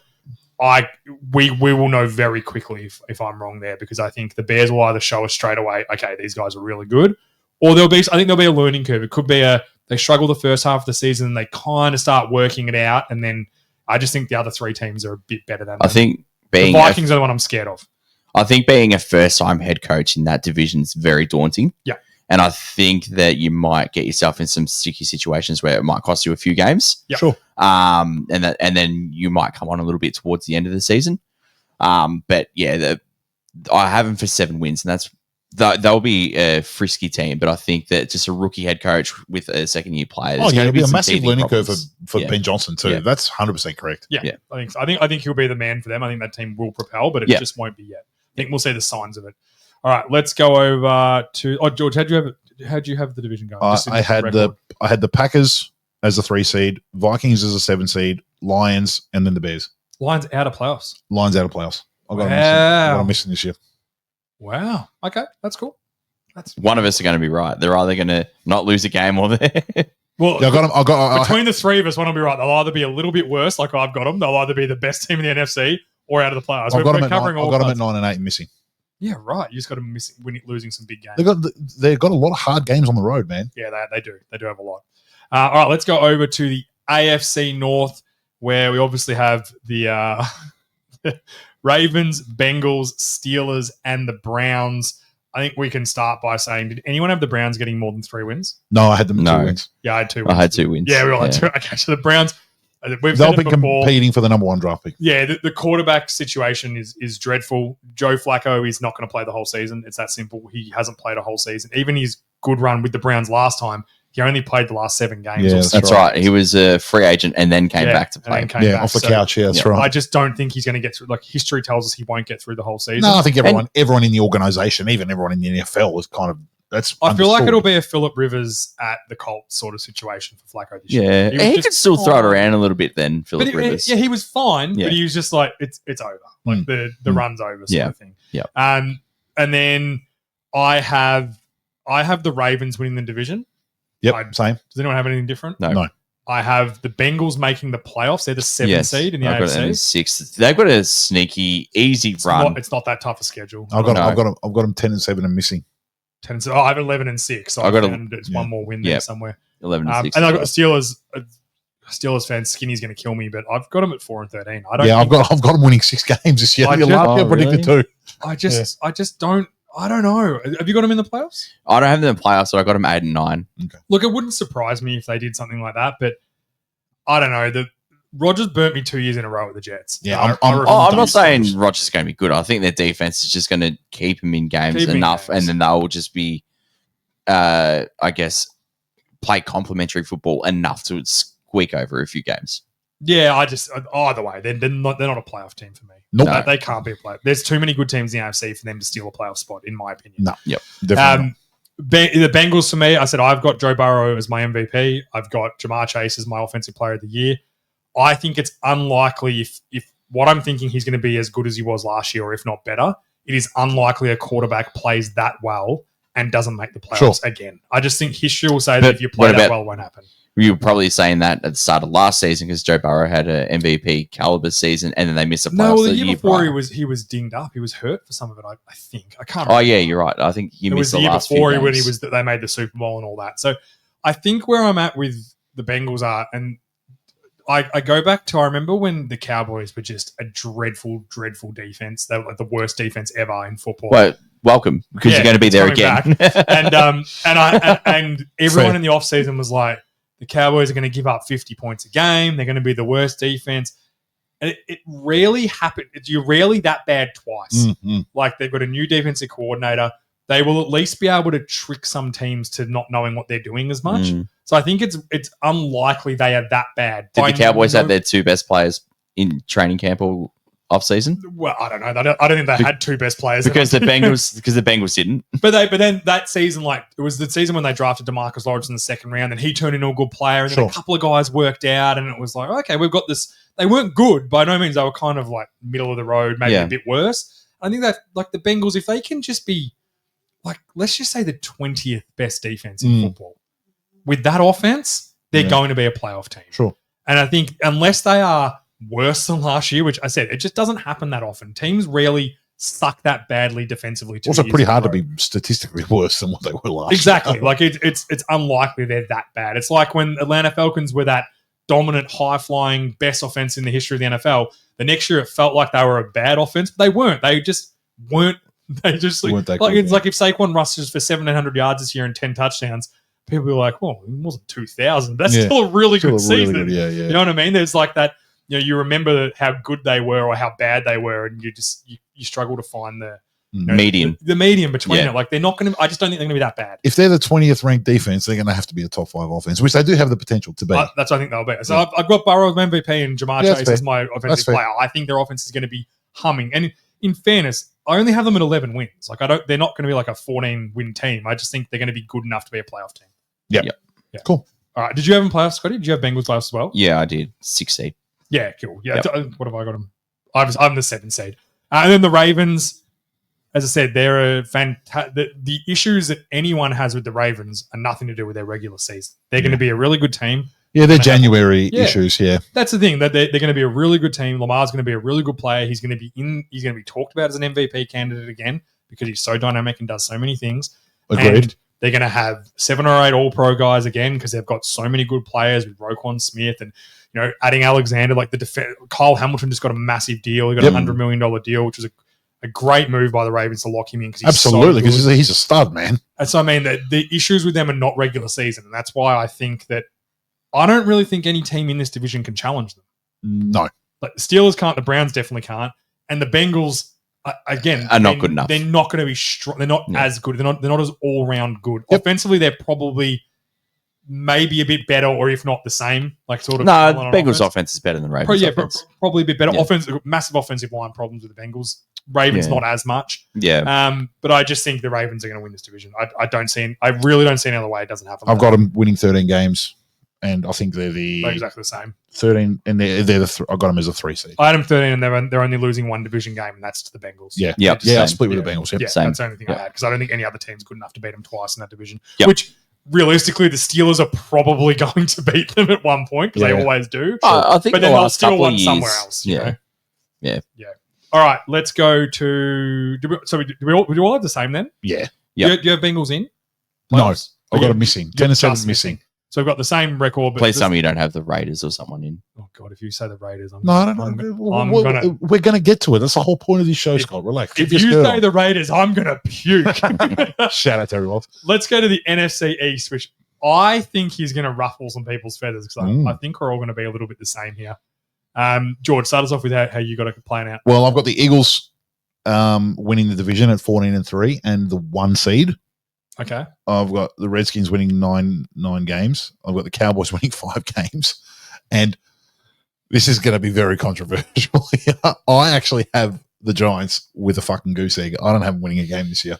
Speaker 2: we will know very quickly if I'm wrong there, because I think the Bears will either show us straight away, okay, these guys are really good, or I think there'll be a learning curve. It could be they struggle the first half of the season and they kind of start working it out, and then I just think the other 3 teams are a bit better than them.
Speaker 4: I think
Speaker 2: the Vikings are the one I'm scared of.
Speaker 4: I think being a first-time head coach in that division is very daunting.
Speaker 2: Yeah.
Speaker 4: And I think that you might get yourself in some sticky situations where it might cost you a few games.
Speaker 2: Yeah.
Speaker 3: Sure.
Speaker 4: And then you might come on a little bit towards the end of the season. But yeah, I have them for 7 wins, and they'll be a frisky team. But I think that just a rookie head coach with a second-year player,
Speaker 3: it'll be a massive learning curve for
Speaker 4: Yeah.
Speaker 3: Ben Johnson too.
Speaker 4: Yeah.
Speaker 3: That's 100% correct.
Speaker 2: Yeah. I think he'll be the man for them. I think that team will propel, but it just won't be yet. I think we'll see the signs of it. All right, let's go over to George. How'd you have the division going?
Speaker 3: I had the Packers as a 3 seed, Vikings as a 7 seed, Lions, and then the Bears.
Speaker 2: Lions out of playoffs.
Speaker 3: Lions out of playoffs. I got them missing this year.
Speaker 2: Wow. Okay, that's cool.
Speaker 4: One of us are going to be right. They're either going to not lose a game or they're...
Speaker 2: Well,
Speaker 3: between
Speaker 2: the 3 of us, one will be right. They'll either be a little bit worse, like I've got them. They'll either be the best team in the NFC or out of the playoffs.
Speaker 3: I've got them at 9 and 8 and missing.
Speaker 2: Yeah, right. You just got them losing some big games.
Speaker 3: They've got a lot of hard games on the road, man.
Speaker 2: Yeah, they do. They do have a lot. All right, let's go over to the AFC North, where we obviously have the Ravens, Bengals, Steelers, and the Browns. I think we can start by saying, did anyone have the Browns getting more than 3 wins?
Speaker 3: No, I had them 2 wins.
Speaker 2: Yeah, I had 2 wins.
Speaker 4: I had 2 wins.
Speaker 2: Yeah, we all had 2. Okay, so the Browns, we've
Speaker 3: They'll
Speaker 2: said
Speaker 3: be
Speaker 2: it before.
Speaker 3: competing for the number 1 draft pick.
Speaker 2: Yeah, the quarterback situation is dreadful. Joe Flacco is not going to play the whole season. It's that simple. He hasn't played a whole season. Even his good run with the Browns last time, he only played the last 7 games.
Speaker 3: Yeah,
Speaker 4: That's right. He was a free agent and then came back to play.
Speaker 3: Off the couch. Yeah, that's right.
Speaker 2: I just don't think he's going to get through. Like, history tells us he won't get through the whole season.
Speaker 3: No, I think everyone in the organization, even everyone in the NFL, was kind of that's.
Speaker 2: I feel like
Speaker 3: understood.
Speaker 2: it'll be a Phillip Rivers at the Colts sort of situation for Flacco this year.
Speaker 4: Yeah,
Speaker 2: was
Speaker 4: he
Speaker 2: just
Speaker 4: could still throw it
Speaker 2: fine.
Speaker 4: around a little bit then, Phillip Rivers.
Speaker 2: Yeah, he was fine,
Speaker 4: Yeah.
Speaker 2: but he was just like, it's over. Like the run's over sort of thing.
Speaker 4: Yeah.
Speaker 2: And then I have the Ravens winning the division.
Speaker 3: Yep, same.
Speaker 2: Does anyone have anything different?
Speaker 3: No.
Speaker 2: I have the Bengals making the playoffs. They're the 7th seed in the
Speaker 4: I've got them in
Speaker 2: AFC.
Speaker 4: 6th. They've got a sneaky, easy run.
Speaker 2: It's not that tough a schedule.
Speaker 3: I've got them 10-7 and missing.
Speaker 2: 10 and 6. I have 11 and 6. So
Speaker 4: I got
Speaker 2: it's one more win there somewhere.
Speaker 4: 11 and 6.
Speaker 2: And I've got the Steelers. Steelers fans, Skinny's going to kill me, but I've got them at 4 and 13. I don't.
Speaker 3: I've got them winning 6 games this year.
Speaker 2: I
Speaker 3: Last year I predicted 2.
Speaker 2: I just don't. I don't know. Have you got them in the playoffs?
Speaker 4: I don't have them in the playoffs, so I got them 8 and 9.
Speaker 3: Okay.
Speaker 2: Look, it wouldn't surprise me if they did something like that, but I don't know. Rodgers burnt me 2 years in a row with the Jets.
Speaker 3: Yeah,
Speaker 4: I'm not saying Rodgers is going to be good. I think their defense is just going to keep him in games enough, and then they'll just be, I guess, play complementary football enough to squeak over a few games.
Speaker 2: Yeah, either way, they're not a playoff team for me.
Speaker 3: Nope.
Speaker 2: They can't be a playoff. There's too many good teams in the AFC for them to steal a playoff spot, in my opinion.
Speaker 3: No.
Speaker 4: Yep.
Speaker 3: Definitely
Speaker 2: The Bengals for me, I said I've got Joe Burrow as my MVP. I've got Jamar Chase as my offensive player of the year. I think it's unlikely if what I'm thinking he's going to be as good as he was last year, or if not better, it is unlikely a quarterback plays that well and doesn't make the playoffs again. I just think history will say that if you play that well, it won't happen.
Speaker 4: You were probably saying that at the start of last season because Joe Burrow had an MVP caliber season and then they missed the playoffs.
Speaker 2: No, the year before he was dinged up. He was hurt for some of it. I think I can't.
Speaker 4: Oh yeah, you're right. I think you missed the last few games.
Speaker 2: It was the year before when they made the Super Bowl and all that. So I think where I'm at with the Bengals are, and I go back to I remember when the Cowboys were just a dreadful, dreadful defense. They were like the worst defense ever in football.
Speaker 4: Well, welcome because you're going to be there again.
Speaker 2: and everyone in the offseason was like, the Cowboys are going to give up 50 points a game. They're going to be the worst defense. And it rarely happened. You're rarely that bad twice.
Speaker 3: Mm-hmm.
Speaker 2: Like they've got a new defensive coordinator. They will at least be able to trick some teams to not knowing what they're doing as much. So I think it's unlikely they are that bad.
Speaker 4: Did the Cowboys have their 2 best players in training camp or off season?
Speaker 2: Well, I don't know. I don't think they had 2 best players
Speaker 4: because the Bengals didn't.
Speaker 2: But then that season, like it was the season when they drafted DeMarcus Lawrence in the 2nd round, and he turned into a good player, and then a couple of guys worked out, and it was like, okay, we've got this. They weren't good by no means. They were kind of like middle of the road, maybe a bit worse. I think that like the Bengals, if they can just be like, let's just say the 20th best defense in football with that offense, they're going to be a playoff team.
Speaker 3: Sure.
Speaker 2: And I think unless they are worse than last year, which I said, it just doesn't happen that often. Teams rarely suck that badly defensively.
Speaker 3: Also pretty hard to be statistically worse than what they were last
Speaker 2: Exactly.
Speaker 3: year.
Speaker 2: Like it's unlikely they're that bad. It's like when Atlanta Falcons were that dominant, high-flying, best offense in the history of the NFL. The next year it felt like they were a bad offense, but they weren't. They just weren't. They just
Speaker 3: weren't that
Speaker 2: like
Speaker 3: good,
Speaker 2: it's like if Saquon rushes for 1,700 yards this year and 10 touchdowns, people are like, well, it wasn't 2,000. That's still a really good season.
Speaker 3: Really good,
Speaker 2: You know what I mean? There's like that, you remember how good they were or how bad they were, and you struggle to find the
Speaker 4: median.
Speaker 2: The median between it. Like they're not going to, I just don't think they're going to be that bad.
Speaker 3: If they're the 20th ranked defense, they're going to have to be a top 5 offense, which they do have the potential to be.
Speaker 2: That's what I think they'll be. So I've got Burrow as my MVP and Jamar Chase as my offensive player. I think their offense is going to be humming. And in fairness, I only have them at 11 wins. Like they're not going to be like a 14-win team. I just think they're going to be good enough to be a playoff team.
Speaker 3: Yeah. Cool.
Speaker 2: All right. Did you have them playoffs, Scotty? Did you have Bengals playoffs as well?
Speaker 4: Yeah, I did. 6 seed.
Speaker 2: Yeah, cool. Yeah. What have I got them? I'm the 7 seed. And then the Ravens, as I said, they're a the issues that anyone has with the Ravens are nothing to do with their regular season. They're going to be a really good team.
Speaker 3: Yeah, they're January issues. Yeah,
Speaker 2: that's the thing. That they're going to be a really good team. Lamar's going to be a really good player. He's going to be He's going to be talked about as an MVP candidate again because he's so dynamic and does so many things.
Speaker 3: Agreed.
Speaker 2: And they're going to have 7 or 8 All-Pro guys again because they've got so many good players with Roquan Smith and adding Alexander. Like Kyle Hamilton just got a massive deal. He got a $100 million deal, which was a great move by the Ravens to lock him in because
Speaker 3: Absolutely, because he's a stud, man.
Speaker 2: And so I mean the issues with them are not regular season, and that's why I think that I don't really think any team in this division can challenge them.
Speaker 3: No,
Speaker 2: Like the Steelers can't, the Browns definitely can't, and the Bengals again
Speaker 4: are not good enough.
Speaker 2: They're not going to be strong. They're not as good. They're not as all round good. Yep. Offensively, they're probably maybe a bit better, or if not the same. Like sort of.
Speaker 4: No, Bengals offense is better than Ravens.
Speaker 2: Probably a bit better. Massive offensive line problems with the Bengals. Ravens not as much.
Speaker 4: Yeah.
Speaker 2: But I just think the Ravens are going to win this division. I really don't see any other way it doesn't happen.
Speaker 3: I've got them winning 13 games, and I think they're
Speaker 2: exactly the same.
Speaker 3: 13, and they're I got them as a 3 seed.
Speaker 2: I had them 13, and they're only losing one division game, and that's to the Bengals.
Speaker 3: Yeah, I split with the Bengals.
Speaker 2: Yeah,
Speaker 3: same.
Speaker 2: That's the only thing I had because I don't think any other team's good enough to beat them twice in that division. Which realistically, the Steelers are probably going to beat them at one point because they always do.
Speaker 4: I think,
Speaker 2: but then they'll still want somewhere else.
Speaker 4: Yeah.
Speaker 2: All right, let's go to. Do we all have the same then?
Speaker 3: Yeah.
Speaker 2: Do you have Bengals in?
Speaker 3: No, I've got them missing. 10 and 7 missing.
Speaker 2: So we've got the same record. But
Speaker 4: please tell me you don't have the Raiders or someone in.
Speaker 2: Oh God, if you say the Raiders,
Speaker 3: I don't know. We're going to get to it. That's the whole point of this show, Scott. Relax.
Speaker 2: If you say the Raiders, I'm going to puke.
Speaker 3: Shout out to everyone.
Speaker 2: Let's go to the NFC East, which I think he's going to ruffle some people's feathers because I think we're all going to be a little bit the same here. George, start us off with how you got to plan out.
Speaker 3: Well, I've got the Eagles winning the division at 14-3 and the 1 seed.
Speaker 2: Okay.
Speaker 3: I've got the Redskins winning nine games. I've got the Cowboys winning 5 games. And this is going to be very controversial. I actually have the Giants with a fucking goose egg. I don't have them winning a game this year.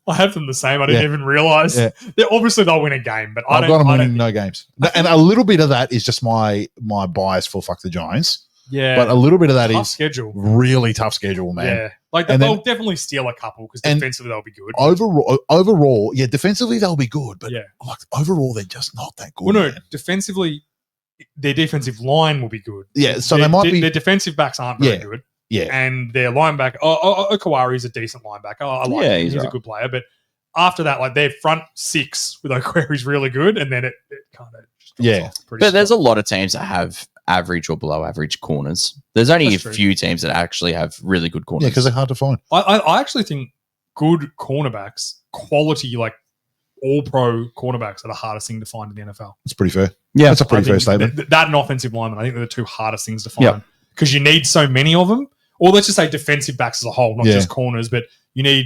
Speaker 2: I have them the same. I didn't even realize. Yeah. Obviously, they'll win a game, but
Speaker 3: I've got them winning no games. And a little bit of that is just my bias for fuck the Giants.
Speaker 2: Yeah.
Speaker 3: But a little bit of that is
Speaker 2: schedule.
Speaker 3: Really tough schedule, man.
Speaker 2: Yeah. Like they'll definitely steal a couple because defensively they'll be good.
Speaker 3: Overall, yeah, defensively they'll be good, but like overall they're just not that good.
Speaker 2: Well, no, defensively, their defensive line will be good.
Speaker 3: Yeah, so they might be.
Speaker 2: Their defensive backs aren't very good.
Speaker 3: Yeah,
Speaker 2: and their linebacker, Okawari is a decent linebacker. I like him. He's a good player, but after that, like their front 6 with Okawari is really good, and then it kind of
Speaker 4: But there's a lot of teams that have average or below average corners. There's only a few teams that actually have really good corners.
Speaker 3: Yeah, because they're hard to find.
Speaker 2: I actually think good cornerbacks, quality, like all-pro cornerbacks are the hardest thing to find in the NFL.
Speaker 3: That's pretty fair. Yeah, that's a pretty fair statement.
Speaker 2: That and offensive lineman, I think they're the 2 hardest things to find because you need so many of them. Or let's just say defensive backs as a whole, not just corners, but you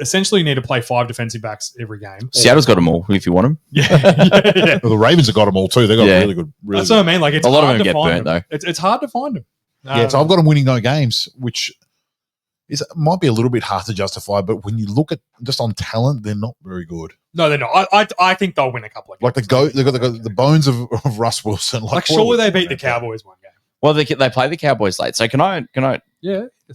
Speaker 2: essentially need to play 5 defensive backs every game.
Speaker 4: Seattle's got them all if you want them.
Speaker 2: Yeah.
Speaker 3: Well, the Ravens have got them all too. They've got really good.
Speaker 2: That's what I mean. Like it's
Speaker 4: a lot of them
Speaker 2: to
Speaker 4: get
Speaker 2: find
Speaker 4: burnt though.
Speaker 2: It's hard to find them.
Speaker 3: So I've got them winning no games, which might be a little bit hard to justify. But when you look at just on talent, they're not very good.
Speaker 2: No, they're not. I think they'll win a couple of games.
Speaker 3: Like they've got the bones of Russ Wilson.
Speaker 2: Like surely they beat the Cowboys one game.
Speaker 4: Well, they play the Cowboys late. So can I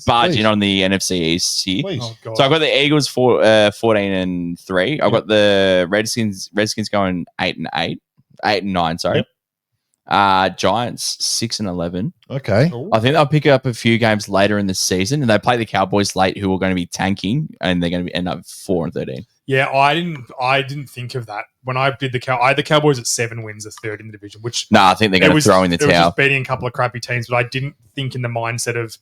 Speaker 4: barge in on the NFC East here?
Speaker 3: Please.
Speaker 2: Oh,
Speaker 4: so I've got the Eagles 14-3. I've got the Redskins going 8-8, 8-9. Sorry. Giants 6-11.
Speaker 3: Okay.
Speaker 4: I think they'll pick up a few games later in the season, and they play the Cowboys late, who are going to be tanking, and they're going to end up 4-13.
Speaker 2: Yeah, I didn't think of that when I did I had the Cowboys at 7 wins, a third in the division. Which
Speaker 4: I think they're going to throw in the towel.
Speaker 2: It was just beating a couple of crappy teams, but I didn't think in the mindset of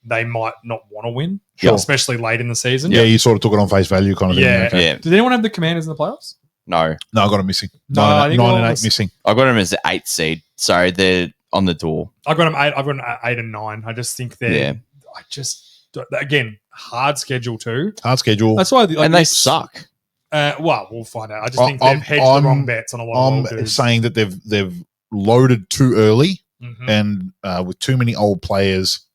Speaker 2: they might not want to win, especially late in the season.
Speaker 3: Yeah, you sort of took it on face value, kind of thing.
Speaker 2: Yeah. Did anyone have the Commanders in the playoffs?
Speaker 4: No,
Speaker 3: I got them missing.
Speaker 2: No,
Speaker 3: 9-8 missing.
Speaker 4: I got them as the 8th seed. So they're on the door.
Speaker 2: I got them 8. I've got them 8 and 9. I just think they're. I just again hard schedule too.
Speaker 3: Hard schedule.
Speaker 2: That's why,
Speaker 4: they suck.
Speaker 2: Well, we'll find out. I just think they've hedged the wrong bets on a lot of
Speaker 3: I'm saying that they've loaded too early and with too many old players,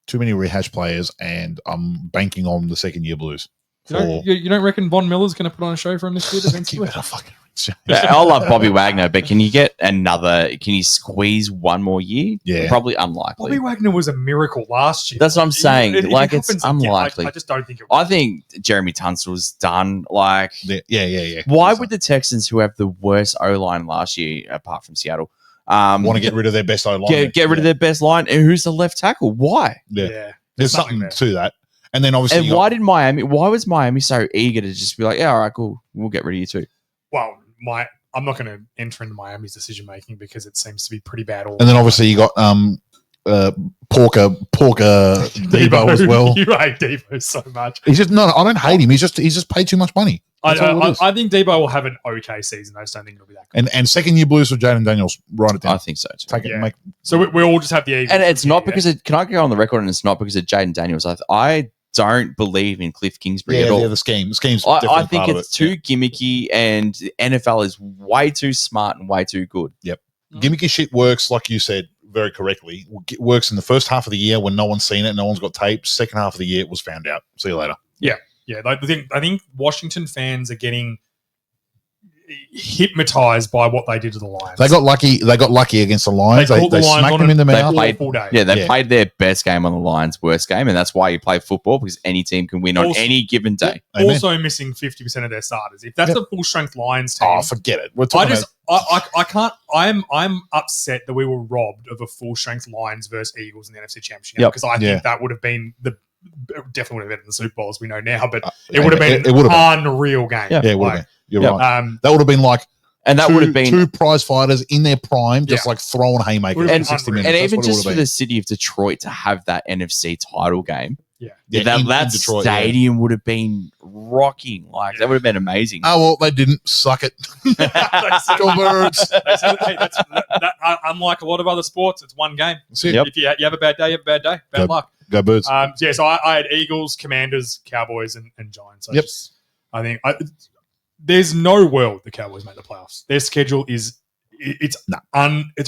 Speaker 3: too many rehash players, and I'm banking on the second-year Blues.
Speaker 2: You don't reckon Von Miller's going to put on a show for him this year defensively?
Speaker 4: I love Bobby Wagner, but can you get another? Can you squeeze one more year?
Speaker 3: Yeah,
Speaker 4: probably unlikely.
Speaker 2: Bobby Wagner was a miracle last year.
Speaker 4: That's what I'm saying. It's unlikely.
Speaker 2: Again, I just don't think it.
Speaker 4: I think Jeremy Tunstall's done. Like,
Speaker 3: yeah.
Speaker 4: Why would the Texans, who have the worst O line last year, apart from Seattle,
Speaker 3: want to get rid of their best O line?
Speaker 4: Get rid of their best line. And who's the left tackle? Why?
Speaker 3: Yeah. There's something to that. And then obviously,
Speaker 4: why was Miami so eager to just be like, yeah, all right, cool, we'll get rid of you too?
Speaker 2: Well, I'm not going to enter into Miami's decision making because it seems to be pretty bad.
Speaker 3: And then obviously you got Porker Debo as well.
Speaker 2: You hate Debo so much.
Speaker 3: He's just no. I don't hate him. He's just paid too much money. That's all it is.
Speaker 2: I think Debo will have an okay season. I just don't think it'll be that good.
Speaker 3: And second year blues for Jaden Daniels. Write it down.
Speaker 4: I think so too.
Speaker 3: Take it.
Speaker 2: Yeah.
Speaker 3: Make
Speaker 2: So we all just have the Eagles.
Speaker 4: And it's not because it, can I go on the record and it's not because of Jaden Daniels. I don't believe in Cliff Kingsbury at all.
Speaker 3: the scheme. The scheme's
Speaker 4: I
Speaker 3: definitely
Speaker 4: think
Speaker 3: part of
Speaker 4: it's
Speaker 3: it.
Speaker 4: too gimmicky and the NFL is way too smart and way too good.
Speaker 3: Gimmicky shit works, like you said very correctly. It works in the first half of the year when no one's seen it, no one's got tapes. Second half of the year, it was found out. See you later.
Speaker 2: Yeah, I think Washington fans are getting hypnotized by what they did to the Lions.
Speaker 3: They got lucky. They got lucky against the Lions.
Speaker 2: They caught
Speaker 3: They
Speaker 2: the Lions
Speaker 3: smacked
Speaker 2: on
Speaker 3: them in the
Speaker 4: They
Speaker 3: mouth.
Speaker 4: played-
Speaker 2: full day.
Speaker 4: Yeah, they
Speaker 3: Yeah.
Speaker 4: played their best game on the Lions' worst game, and that's why you play football because any team can win on
Speaker 2: Also-
Speaker 4: any given day.
Speaker 3: Amen.
Speaker 2: Also missing 50% of their starters. If that's
Speaker 3: Yep.
Speaker 2: a full strength Lions team,
Speaker 3: Oh, forget it. We're
Speaker 2: I
Speaker 3: talking
Speaker 2: just I can't. I'm upset that we were robbed of a full strength Lions versus Eagles in the NFC Championship
Speaker 4: Yep.
Speaker 2: because I
Speaker 3: Yeah.
Speaker 2: think that would have been definitely would have been in the Super Bowl as we know now, but
Speaker 3: about.
Speaker 2: it would have been
Speaker 3: It would have
Speaker 2: an unreal game.
Speaker 4: Yeah.
Speaker 3: been. Yeah, it would have been. You're
Speaker 4: Yep.
Speaker 3: right. That would have been like
Speaker 4: And that would have been
Speaker 3: two prize fighters in their prime, just
Speaker 2: Yeah.
Speaker 3: like throwing haymakers
Speaker 2: Would've
Speaker 3: for
Speaker 2: been
Speaker 3: 60
Speaker 2: unreal.
Speaker 3: minutes.
Speaker 4: and
Speaker 3: That's
Speaker 4: even
Speaker 3: what it
Speaker 4: just
Speaker 3: would
Speaker 4: for
Speaker 3: have
Speaker 4: the city of Detroit to have that NFC title game,
Speaker 3: been.
Speaker 4: that
Speaker 3: in Detroit, yeah.
Speaker 4: stadium would have been rocking. Like that would have been amazing.
Speaker 3: Oh, well, they didn't. Suck it. Go Birds.
Speaker 2: They said, hey, unlike a lot of other sports, it's one game.
Speaker 3: That's it.
Speaker 4: Yep.
Speaker 2: If you have a bad day, you have a bad day. Bad luck.
Speaker 3: Go Birds.
Speaker 2: So I had Eagles, Commanders, Cowboys, and Giants.
Speaker 3: Yep.
Speaker 2: I think there's no world the Cowboys make the playoffs. Their schedule is it's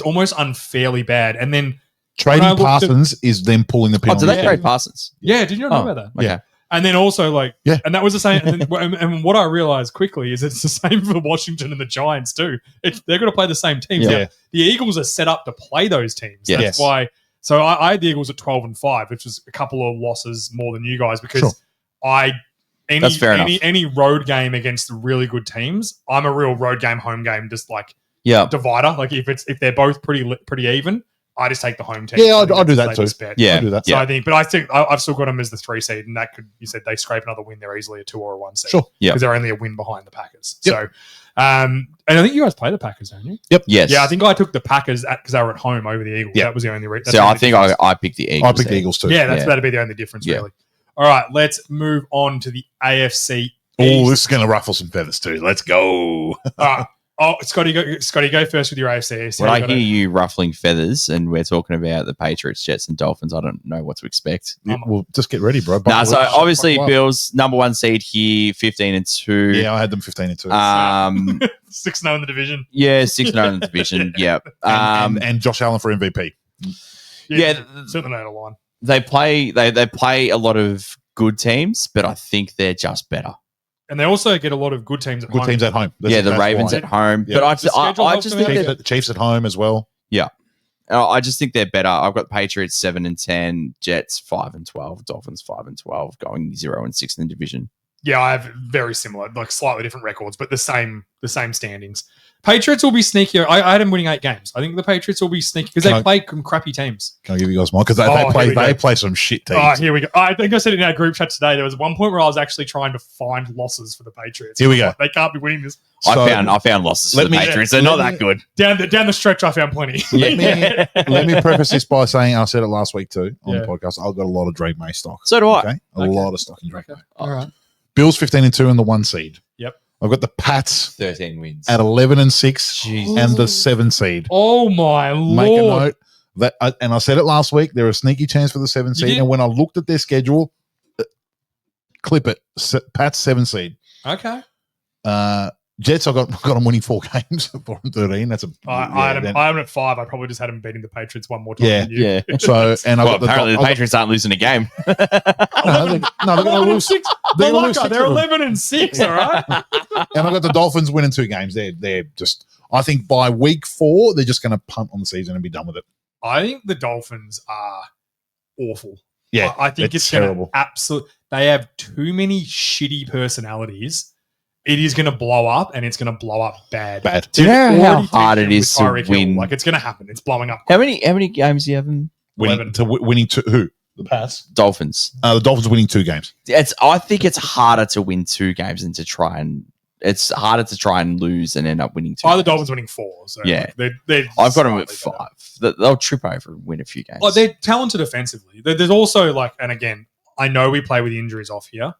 Speaker 2: almost unfairly bad. And then
Speaker 3: Trading
Speaker 2: when I looked
Speaker 3: Parsons is them pulling the pin.
Speaker 4: Oh,
Speaker 3: on
Speaker 4: did
Speaker 3: the
Speaker 4: they
Speaker 3: schedule.
Speaker 4: trade Parsons?
Speaker 2: did you not know
Speaker 4: Oh,
Speaker 2: about that?
Speaker 4: okay.
Speaker 3: Yeah.
Speaker 2: And then also
Speaker 3: Yeah.
Speaker 2: and that was the same. And what I realized quickly is it's the same for Washington and the Giants too. They're going to play the same teams.
Speaker 3: Yeah.
Speaker 2: Now, the Eagles are set up to play those teams.
Speaker 4: Yes.
Speaker 2: That's why. So I had the Eagles at 12-5, which was a couple of losses more than you guys because
Speaker 3: Sure.
Speaker 4: That's fair enough.
Speaker 2: any road game against really good teams, I'm a real road game, home game, just like
Speaker 4: Yeah.
Speaker 2: divider. Like if they're both pretty even, I just take the home team.
Speaker 3: Yeah,
Speaker 2: I think
Speaker 3: I'll do
Speaker 2: that's
Speaker 3: that
Speaker 2: the
Speaker 3: too.
Speaker 2: safest bet.
Speaker 4: Yeah.
Speaker 3: I'll do that.
Speaker 2: So I think, but I think I've still got them as the 3 seed, and that could, you said they scrape another win, they're easily a 2 or a 1 seed.
Speaker 3: Sure.
Speaker 4: Yeah.
Speaker 2: Because they're only a win behind the Packers.
Speaker 3: Yep.
Speaker 2: So, and I think you guys play the Packers, don't you?
Speaker 4: Yes.
Speaker 2: Yeah, I think I took the Packers because they were at home over the Eagles.
Speaker 3: Yeah.
Speaker 2: That was the only reason.
Speaker 4: So I think I picked the Eagles.
Speaker 3: I picked the
Speaker 4: there.
Speaker 3: Eagles too.
Speaker 2: Yeah,
Speaker 4: Yeah.
Speaker 2: that'd be the only difference,
Speaker 4: Yeah.
Speaker 2: really. All right, let's move on to the AFC.
Speaker 3: Oh,
Speaker 2: East.
Speaker 3: this is going to ruffle some feathers too. Let's go.
Speaker 2: Scotty, go first with your AFC East.
Speaker 4: When
Speaker 2: How
Speaker 4: I
Speaker 2: you got
Speaker 4: hear
Speaker 2: it?
Speaker 4: you ruffling feathers and we're talking about the Patriots, Jets, and Dolphins, I don't know what to expect.
Speaker 3: Well, just get ready, bro.
Speaker 4: No,
Speaker 3: Buckle
Speaker 4: so
Speaker 3: up.
Speaker 4: obviously
Speaker 3: Buckle up.
Speaker 4: Bills number 1 seed here, 15-2.
Speaker 3: Yeah, I had them 15-2.
Speaker 2: 6-0 in the division.
Speaker 4: Yeah, 6-0 in the division. Yeah.
Speaker 3: and Josh Allen for MVP.
Speaker 4: Yeah.
Speaker 2: Certainly not a line.
Speaker 4: They play a lot of good teams, but I think they're just better.
Speaker 2: And they also get a lot of good teams at
Speaker 3: Good
Speaker 2: home.
Speaker 3: teams at home.
Speaker 4: Yeah, the
Speaker 3: That's
Speaker 4: Ravens
Speaker 3: why.
Speaker 4: at home.
Speaker 3: Yeah.
Speaker 4: But
Speaker 2: The schedule
Speaker 4: I
Speaker 2: helps
Speaker 4: just
Speaker 2: them
Speaker 4: think
Speaker 2: out.
Speaker 4: they're
Speaker 3: Chiefs at home as well.
Speaker 4: I just think they're better. I've got Patriots 7-10, Jets 5-12, Dolphins 5-12, going 0-6 in the division.
Speaker 2: Yeah, I have very similar, like slightly different records, but the same standings. Patriots will be sneaky. I had them winning 8 games. I think the Patriots will be sneaky because they play some crappy teams.
Speaker 3: Can I give you guys mine? Because
Speaker 2: here we
Speaker 3: they
Speaker 2: go.
Speaker 3: play some shit teams.
Speaker 2: Oh, here we go. I think I said in our group chat today, there was one point where I was actually trying to find losses for the Patriots.
Speaker 3: Here we go.
Speaker 2: They can't be winning this.
Speaker 3: So,
Speaker 4: I found losses for
Speaker 3: let
Speaker 4: the
Speaker 3: me-
Speaker 4: Patriots. They're
Speaker 3: let
Speaker 4: not
Speaker 3: me-
Speaker 4: that good.
Speaker 2: Down the stretch, I found plenty.
Speaker 3: Let me preface this by saying I said it last week too on
Speaker 2: Yeah.
Speaker 3: the podcast. I've got a lot of Drake May stock.
Speaker 4: So do I.
Speaker 3: Okay, a lot of stock in Drake May.
Speaker 2: All right.
Speaker 3: Bills 15-2 and the 1 seed.
Speaker 2: Yep.
Speaker 3: I've got the Pats
Speaker 4: 13 wins.
Speaker 3: at 11-6
Speaker 4: Jesus.
Speaker 3: and the 7 seed.
Speaker 2: Oh my
Speaker 3: Make a
Speaker 2: lord!
Speaker 3: note that, and I said it last week. They're a sneaky chance for the 7 seed.
Speaker 2: did?
Speaker 3: And when I looked at their schedule, clip it. Pats 7 seed.
Speaker 2: Okay.
Speaker 3: Jets, I got them winning 4 games, 4-13. That's a
Speaker 2: I had
Speaker 3: then-
Speaker 2: him at 5. I probably just had him beating the Patriots one more time.
Speaker 3: Yeah.
Speaker 2: than you.
Speaker 4: Yeah.
Speaker 3: So and I
Speaker 4: Well,
Speaker 3: got the
Speaker 4: apparently the
Speaker 3: I got-
Speaker 4: Patriots aren't losing a game.
Speaker 3: no, they're going to lose. They're gonna lose 6
Speaker 2: They're
Speaker 3: of them.
Speaker 2: 11-6. All right.
Speaker 3: And I got the Dolphins winning 2 games. They're just. I think by week 4 they're just going to punt on the season and be done with it.
Speaker 2: I think the Dolphins are awful.
Speaker 3: Yeah,
Speaker 2: I think it's
Speaker 3: terrible.
Speaker 2: Absolutely. They have too many shitty personalities. It is going to blow up, and it's going to blow up bad.
Speaker 3: Bad.
Speaker 4: Do you know
Speaker 2: They've
Speaker 4: how
Speaker 2: already
Speaker 4: hard
Speaker 2: taken
Speaker 4: it
Speaker 2: with
Speaker 4: is to
Speaker 2: Tyreek Hill.
Speaker 4: win?
Speaker 2: Like, it's going to happen. It's blowing up.
Speaker 4: How many games do you have in
Speaker 3: Winning 2 who? The Pats.
Speaker 4: Dolphins?
Speaker 3: The Dolphins winning 2 games.
Speaker 4: I think it's harder to win 2 games than to try and It's harder to try and lose and end up winning 2.
Speaker 2: The Dolphins winning 4. So
Speaker 4: Yeah.
Speaker 2: they're
Speaker 4: I've got them at
Speaker 2: slightly
Speaker 4: 5.
Speaker 2: better.
Speaker 4: They'll trip over and win a few games.
Speaker 2: They're talented offensively. There's also and again, I know we play with injuries off here,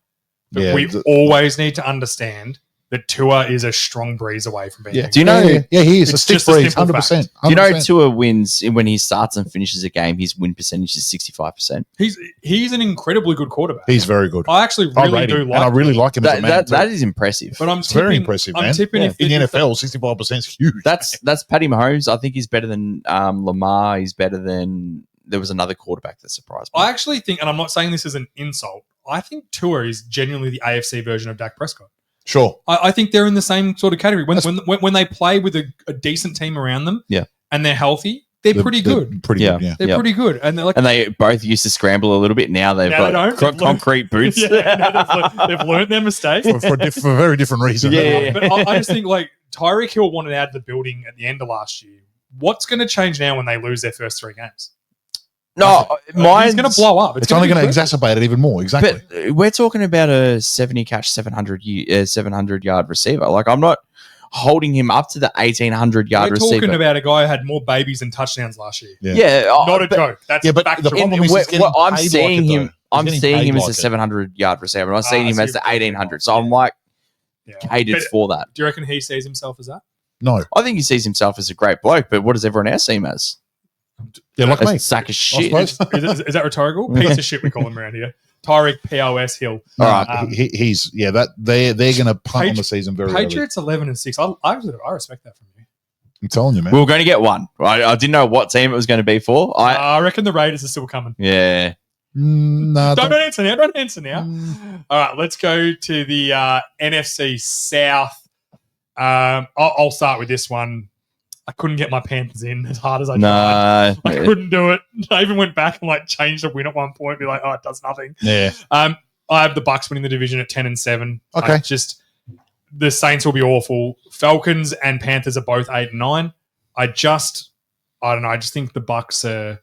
Speaker 2: but
Speaker 3: Yeah,
Speaker 2: we always need to understand that Tua is a strong breeze away from being.
Speaker 3: Yeah.
Speaker 4: Do you know?
Speaker 3: Yeah, he is a
Speaker 2: It's
Speaker 3: stick
Speaker 2: just a
Speaker 3: breeze,
Speaker 2: simple
Speaker 3: 100%.
Speaker 2: fact.
Speaker 4: Do you know
Speaker 3: 100%.
Speaker 4: Tua wins when he starts and finishes a game? His win percentage is 65%.
Speaker 2: He's an incredibly good quarterback.
Speaker 3: He's very good.
Speaker 2: I actually
Speaker 3: I
Speaker 2: really
Speaker 3: rate
Speaker 2: do
Speaker 3: him,
Speaker 2: like.
Speaker 3: and I really like him as a man.
Speaker 4: That is impressive.
Speaker 2: But I'm
Speaker 3: It's very
Speaker 2: tipping-
Speaker 3: impressive,
Speaker 2: I'm
Speaker 3: man.
Speaker 2: tipping
Speaker 3: Yeah.
Speaker 2: if
Speaker 3: In the
Speaker 2: if
Speaker 3: NFL, 65% is huge.
Speaker 4: That's Patty Mahomes. I think he's better than Lamar. He's better than there was another quarterback that surprised me.
Speaker 2: I actually think, and I'm not saying this as an insult, I think Tua is genuinely the AFC version of Dak Prescott.
Speaker 3: Sure.
Speaker 2: I think they're in the same sort of category. When they play with a decent team around them,
Speaker 4: Yeah.
Speaker 2: and they're healthy, they're pretty good.
Speaker 3: Pretty
Speaker 4: Yeah.
Speaker 3: good, yeah.
Speaker 2: They're pretty good, and they're like.
Speaker 4: And they both used to scramble a little bit. Now they've
Speaker 2: Now they
Speaker 4: got
Speaker 2: don't. They've learned-
Speaker 4: concrete boots.
Speaker 2: they've learned their mistakes.
Speaker 3: For very different reasons.
Speaker 4: Yeah.
Speaker 2: But I just think Tyreek Hill wanted out of the building at the end of last year. What's going to change now when they lose their first 3 games?
Speaker 4: No,
Speaker 2: He's
Speaker 4: mine's
Speaker 2: going to blow up.
Speaker 3: It's only
Speaker 2: gonna
Speaker 3: going to
Speaker 2: be good.
Speaker 3: exacerbate it even more. Exactly.
Speaker 4: But we're talking about a 70 catch, 700 yard receiver. Like, I'm not holding him up to the 1,800 yard
Speaker 2: We're
Speaker 4: receiver.
Speaker 2: talking about a guy who had more babies and touchdowns last year.
Speaker 3: Yeah.
Speaker 2: Not a joke. That's
Speaker 3: Yeah, but the
Speaker 2: factual.
Speaker 3: problem is he's getting
Speaker 4: I'm
Speaker 3: paid
Speaker 4: seeing
Speaker 3: like it,
Speaker 4: him.
Speaker 3: though.
Speaker 4: I'm
Speaker 3: He's
Speaker 4: seeing
Speaker 3: getting
Speaker 4: him
Speaker 3: paid
Speaker 4: as a
Speaker 3: like it.
Speaker 4: 700 yard receiver. I'm not seeing him
Speaker 2: so
Speaker 4: as the
Speaker 2: you're-
Speaker 4: 1,800. So I'm like
Speaker 2: Yeah.
Speaker 4: catered
Speaker 2: But
Speaker 4: for that.
Speaker 2: do you reckon he sees himself as that?
Speaker 3: No.
Speaker 4: I think he sees himself as a great bloke, but what does everyone else see him as?
Speaker 3: Yeah, like
Speaker 4: A
Speaker 3: me.
Speaker 4: sack of
Speaker 3: I
Speaker 4: shit.
Speaker 3: suppose.
Speaker 2: Is that rhetorical? Piece of shit, we call him around here. Tyreek POS Hill.
Speaker 3: No,
Speaker 2: Um,
Speaker 3: he's that they're going to punt on the season very early.
Speaker 2: Patriots 11-6. I respect that from you.
Speaker 3: I'm telling you, man.
Speaker 4: We were going to get one. I didn't know what team it was going to be for.
Speaker 2: I reckon the Raiders are still coming.
Speaker 4: Yeah.
Speaker 3: No,
Speaker 2: Don't answer now. Don't answer now.
Speaker 3: Mm.
Speaker 2: All right, let's go to the NFC South. I'll start with this one. I couldn't get my Panthers in as hard as I tried.
Speaker 4: Nah.
Speaker 2: I couldn't do it. I even went back and changed the win at one point. Be like, oh, it does nothing.
Speaker 3: Yeah.
Speaker 2: I have the Bucks winning the division at 10-7.
Speaker 3: Okay.
Speaker 2: The Saints will be awful. Falcons and Panthers are both 8-9. I don't know. I just think the Bucks are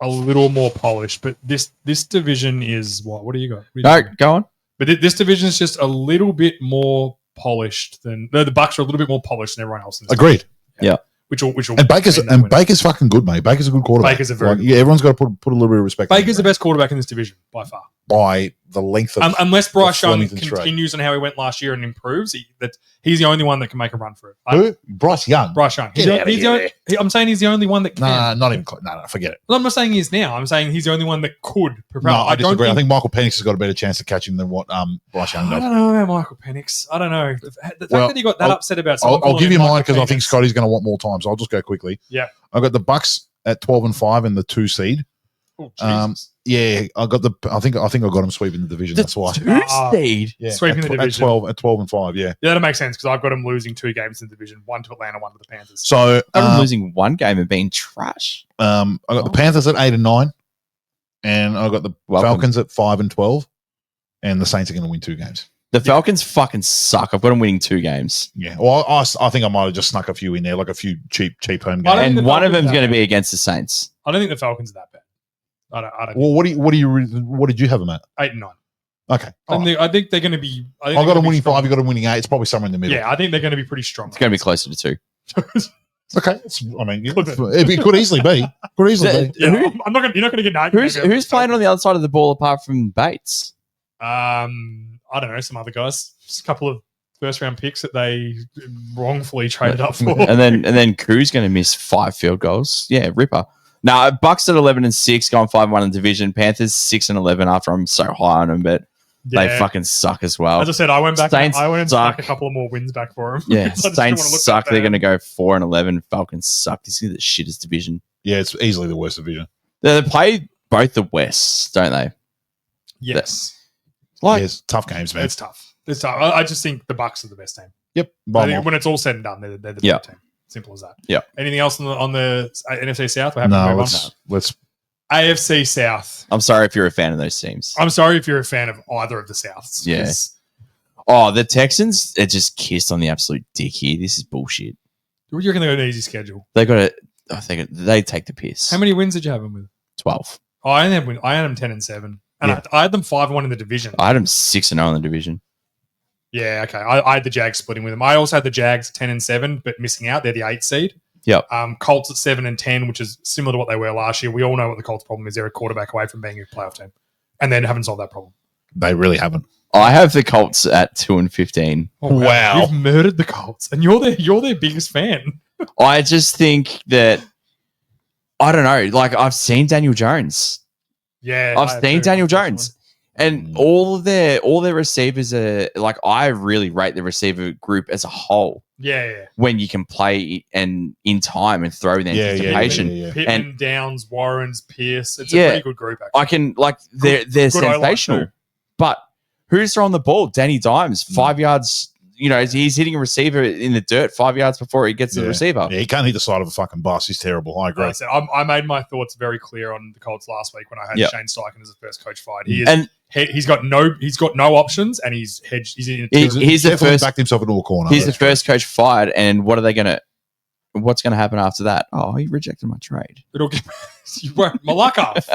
Speaker 2: a little more polished. But this division is what? What do you got?
Speaker 4: No, go on.
Speaker 2: But this division is just a little bit more polished than the Bucks are a little bit more polished than everyone else. In this
Speaker 3: Agreed.
Speaker 2: division.
Speaker 4: Yeah.
Speaker 2: Which will
Speaker 3: And Baker's
Speaker 2: mean they win.
Speaker 3: Baker's fucking good, mate. Baker's a good quarterback.
Speaker 2: Baker's a very good-
Speaker 3: yeah. Everyone's got to put a little bit of respect. on
Speaker 2: Baker's the
Speaker 3: him,
Speaker 2: best quarterback in this division by far.
Speaker 3: by the length of.
Speaker 2: Unless Bryce Young
Speaker 3: Flemington straight.
Speaker 2: continues on how he went last year and improves, he's the only one that can make a run for it.
Speaker 3: Who? Bryce Young.
Speaker 2: Bryce Young.
Speaker 3: Get out of here.
Speaker 2: I'm saying he's the only one that can.
Speaker 3: Nah, not even close. No, forget it.
Speaker 2: Well, I'm not saying he is now. I'm saying he's the only one that could propel.
Speaker 3: No, I disagree. I think Michael Penix has got a better chance of catching than what Bryce Young
Speaker 2: I
Speaker 3: does.
Speaker 2: don't know about Michael Penix. I don't know. The fact
Speaker 3: Well,
Speaker 2: that he got that
Speaker 3: I'll-
Speaker 2: upset about
Speaker 3: I'll
Speaker 2: someone
Speaker 3: give you
Speaker 2: calling him
Speaker 3: mine because I
Speaker 2: Michael
Speaker 3: think
Speaker 2: Penix.
Speaker 3: Scotty's going to want more time. So I'll just go quickly.
Speaker 2: Yeah.
Speaker 3: I got the Bucks at 12-5 in the 2 seed.
Speaker 2: Oh,
Speaker 3: Um,
Speaker 2: Jesus.
Speaker 3: Yeah, I got the. I think I got him sweeping the division. That's why.
Speaker 4: Two seed.
Speaker 3: Yeah,
Speaker 2: Sweeping
Speaker 3: at
Speaker 2: the
Speaker 3: tw-
Speaker 2: division.
Speaker 3: at 12-5. Yeah.
Speaker 2: Yeah, that makes sense because I've got him losing 2 games in the division, one to Atlanta, one to the Panthers.
Speaker 3: So
Speaker 4: I'm losing one game and being trash.
Speaker 3: I got the Panthers at 8-9, and I got the
Speaker 4: Welcome.
Speaker 3: Falcons at 5-12, and the Saints are going to win 2 games.
Speaker 4: The Falcons fucking suck. I've got them winning 2 games.
Speaker 3: Yeah. Well, I think I might have just snuck a few in there, like a few cheap home
Speaker 2: I don't
Speaker 3: games.
Speaker 2: think
Speaker 4: And
Speaker 2: the
Speaker 4: one of
Speaker 2: Falcons
Speaker 4: them's
Speaker 2: are
Speaker 4: going to
Speaker 2: bad.
Speaker 4: be against the Saints.
Speaker 2: I don't think the Falcons are that bad. I don't.
Speaker 3: Well, what did you have them at?
Speaker 2: 8-9.
Speaker 3: Okay.
Speaker 2: I think they're going to be.
Speaker 3: I got them winning 5. You got them winning 8. It's probably somewhere in the middle.
Speaker 2: Yeah, I think they're going to be pretty strong.
Speaker 4: It's going to be closer to 2.
Speaker 3: Okay. It could easily be. Could easily be.
Speaker 2: Yeah, I'm not going. You're not going to get an argument.
Speaker 4: Who's playing on the other side of the ball apart from Bates?
Speaker 2: I don't know, some other guys. Just a couple of first round picks that they wrongfully traded up for.
Speaker 4: And then Crew's going to miss 5 field goals. Yeah, ripper. Now Bucks at 11-6, going 5-1 in the division. Panthers 6-11 after I'm so high on them, but they
Speaker 2: Yeah.
Speaker 4: fucking suck as well.
Speaker 2: As I said, I went back.
Speaker 4: Saints
Speaker 2: I went and
Speaker 4: suck.
Speaker 2: stuck a couple of more wins back for them.
Speaker 4: Yeah,
Speaker 2: I just didn't
Speaker 4: Saints
Speaker 2: wanna look
Speaker 4: suck.
Speaker 2: that
Speaker 4: They're
Speaker 2: bad.
Speaker 4: going to go 4-11. Falcons suck. This is the shittest division.
Speaker 3: Yeah, it's easily the worst division.
Speaker 4: They play both the Wests, don't they?
Speaker 2: Yes,
Speaker 4: Like,
Speaker 3: Yes, tough games, man.
Speaker 2: it's tough. It's tough. I just think the Bucks are the best team.
Speaker 3: Yep.
Speaker 2: I
Speaker 3: By
Speaker 2: think
Speaker 3: more.
Speaker 2: when it's all said and done, they're the
Speaker 4: Yeah.
Speaker 2: better team. Simple as that.
Speaker 4: Yeah.
Speaker 2: Anything else on the NFC South? We're happy to
Speaker 3: No,
Speaker 2: move on.
Speaker 3: let's.
Speaker 2: AFC South.
Speaker 4: I'm sorry if you're a fan of those teams.
Speaker 2: I'm sorry if you're a fan of either of the Souths.
Speaker 4: Yeah.
Speaker 2: 'cause
Speaker 4: Oh, the Texans are just kissed on the absolute dick here. This is bullshit.
Speaker 2: You reckon they got an easy schedule?
Speaker 4: They got it. I think they take the piss.
Speaker 2: How many wins did you have them with?
Speaker 4: 12.
Speaker 2: Oh, I had them 10-7, and
Speaker 3: Yeah.
Speaker 2: I had them 5-1 in the division.
Speaker 4: I had them 6-0 in the division.
Speaker 2: Yeah, okay. I had the Jags splitting with them. I also had the Jags 10-7, but missing out. They're the 8th seed.
Speaker 4: Yep.
Speaker 2: Colts at 7-10, which is similar to what they were last year. We all know what the Colts' problem is. They're a quarterback away from being a playoff team, and they haven't solved that problem.
Speaker 3: They really haven't.
Speaker 4: I have the Colts at 2-15.
Speaker 2: Oh,
Speaker 3: Wow.
Speaker 2: You've murdered the Colts, and you're their biggest fan.
Speaker 4: I just think that I don't know. Like I've seen Daniel Jones.
Speaker 2: Yeah,
Speaker 4: I've seen Daniel Jones. And all their receivers are like I really rate the receiver group as a whole.
Speaker 2: Yeah.
Speaker 4: When you can play and in time and throw in anticipation.
Speaker 2: Pittman,
Speaker 4: And
Speaker 2: Downs, Warrens, Pierce. It's a pretty good group. Actually.
Speaker 4: I can like they're sensational. But who's throwing the ball? Danny Dimes, 5 yards. You know, he's hitting a receiver in the dirt 5 yards before he gets to the receiver.
Speaker 3: Yeah, he can't hit the side of a fucking bus. He's terrible. I agree.
Speaker 2: I made my thoughts very clear on the Colts last week when I had Shane Steichen as the first coach fired. He's got no options, and he's hedged.
Speaker 4: He's the first
Speaker 3: backed himself into a corner.
Speaker 4: He's the first coach fired, and what's going to happen after that? Oh, he rejected my trade.
Speaker 2: It'll get my luck off.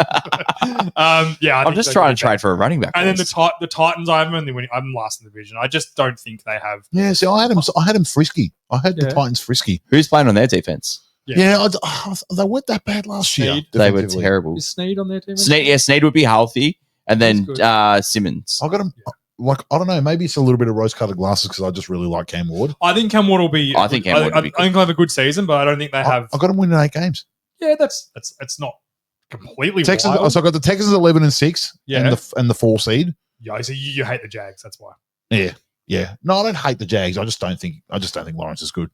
Speaker 4: I'm just trying to trade for a running back.
Speaker 2: And then the Titans, I'm last in the division. I just don't think they have.
Speaker 3: Yeah, see, I had him frisky. I had the Titans frisky.
Speaker 4: Who's playing on their defense?
Speaker 3: Yeah, they weren't that bad last year.
Speaker 4: They were terrible.
Speaker 2: Is Snead on their team?
Speaker 4: Snead would be healthy, and then Simmons.
Speaker 3: I got him. Like, I don't know, maybe it's a little bit of rose-colored glasses because I just really like Cam Ward.
Speaker 2: I think Cam Ward will be.
Speaker 4: I think Cam Ward will be.
Speaker 2: I think they'll have a good season, but I don't think they have.
Speaker 3: I got him winning 8 games.
Speaker 2: Yeah, that's not completely
Speaker 3: Texans.
Speaker 2: wild.
Speaker 3: So I got the Texans 11-6.
Speaker 2: Yeah.
Speaker 3: and the 4 seed.
Speaker 2: Yeah, so you hate the Jags. That's why.
Speaker 3: Yeah. No, I don't hate the Jags. I just don't think Lawrence is good.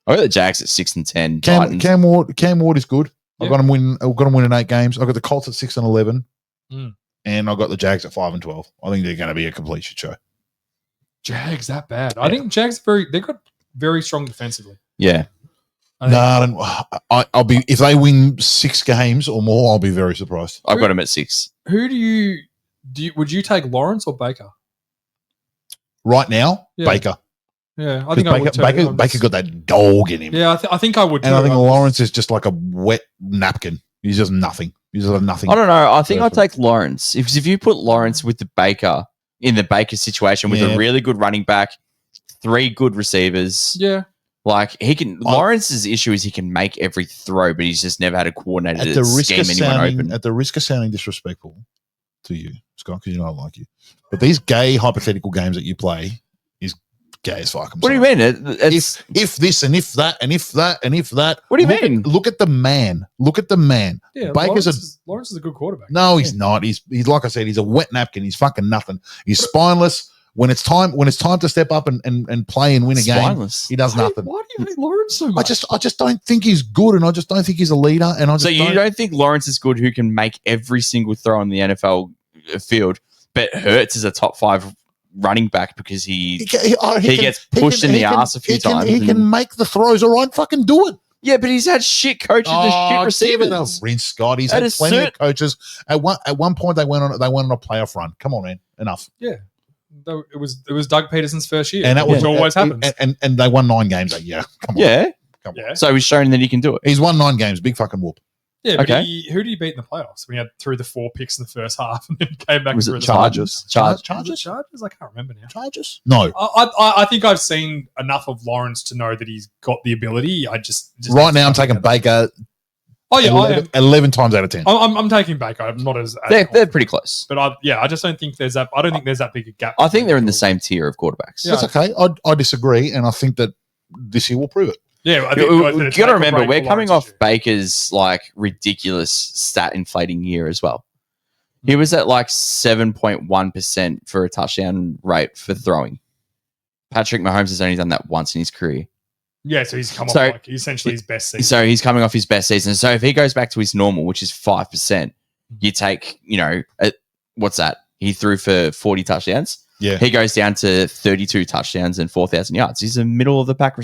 Speaker 4: I got the Jags at 6-10.
Speaker 3: Cam Ward is good. Yeah. I got him winning 8 games. I got the Colts at 6-11, and I got the Jags at 5-12. I think they're going to be a complete shit show.
Speaker 2: Jags that bad? I think Jags they've got very strong defensively.
Speaker 4: Yeah.
Speaker 3: I'll be if they win 6 games or more, I'll be very surprised.
Speaker 4: I've got them at 6.
Speaker 2: Who do you would you take Lawrence or Baker?
Speaker 3: Right now, Baker.
Speaker 2: Yeah, I think
Speaker 3: Baker got that dog in him.
Speaker 2: Yeah, I think I would too.
Speaker 3: And I think Lawrence is just like a wet napkin. He's just nothing. He's just nothing.
Speaker 4: I don't know. I think I'd take Lawrence. If you put Lawrence with the Baker in the Baker situation with a really good running back, 3 good receivers.
Speaker 2: Yeah.
Speaker 4: Like he can Lawrence's issue is he can make every throw, but he's just never had a coordinator to scheme anyone open.
Speaker 3: At the risk of sounding disrespectful to you, Scott, because you know I like you. But these gay hypothetical games that you play is gay as fuck.
Speaker 4: What do you mean?
Speaker 3: If this and if that and if that and if that.
Speaker 4: What do you mean?
Speaker 3: Look at the man. Look at the man.
Speaker 2: Yeah,
Speaker 3: Lawrence
Speaker 2: is a good quarterback.
Speaker 3: No, he's not. He's like I said, he's a wet napkin. He's fucking nothing. He's spineless. When it's time to step up and play and win a game, he does nothing.
Speaker 2: Why do you hate Lawrence so much?
Speaker 3: I just don't think he's good, and I just don't think he's a leader. And
Speaker 4: you don't think Lawrence is good, who can make every single throw on the NFL field, but Hurts is a top 5 running back because he gets pushed in the ass a few times.
Speaker 3: He can make the throws. All right, fucking do it.
Speaker 4: Yeah, but he's had shit coaches and shit receivers.
Speaker 3: Rinse Scott. He's had plenty of coaches. At one point, they went on a playoff run. Come on, man. Enough.
Speaker 2: Yeah. It was Doug Peterson's first year,
Speaker 3: and that was
Speaker 2: always happens.
Speaker 3: And they won 9 games that year. Come on.
Speaker 4: Yeah.
Speaker 3: Come on.
Speaker 4: So he's shown that he can do it.
Speaker 3: He's won 9 games. Big fucking whoop.
Speaker 2: Yeah, but who did he beat in the playoffs when he had threw the 4 picks in the first half and then came back?
Speaker 3: Was
Speaker 2: and
Speaker 3: it Chargers?
Speaker 2: Chargers? I can't remember now.
Speaker 3: Chargers? No.
Speaker 2: I think I've seen enough of Lawrence to know that he's got the ability. I just
Speaker 3: right now I'm taking Baker.
Speaker 2: Oh yeah,
Speaker 3: 11 times out of 10.
Speaker 2: I'm taking Baker. I'm not as
Speaker 4: they're pretty close.
Speaker 2: But I just don't think there's that. I don't think there's that big a gap.
Speaker 4: I think they're in the same tier of quarterbacks.
Speaker 3: Yeah, that's okay. I disagree, and I think that this year will prove it.
Speaker 2: Yeah,
Speaker 4: you got to remember we're coming off Baker's like ridiculous stat inflating year as well. He was at like 7.1% for a touchdown rate for throwing. Patrick Mahomes has only done that once in his career.
Speaker 2: Yeah, so he's come off essentially his best season.
Speaker 4: So he's coming off his best season. So if he goes back to his normal, which is 5%, you take, what's that? He threw for 40 touchdowns.
Speaker 3: Yeah.
Speaker 4: He goes down to 32 touchdowns and 4,000 yards. He's a middle of the pack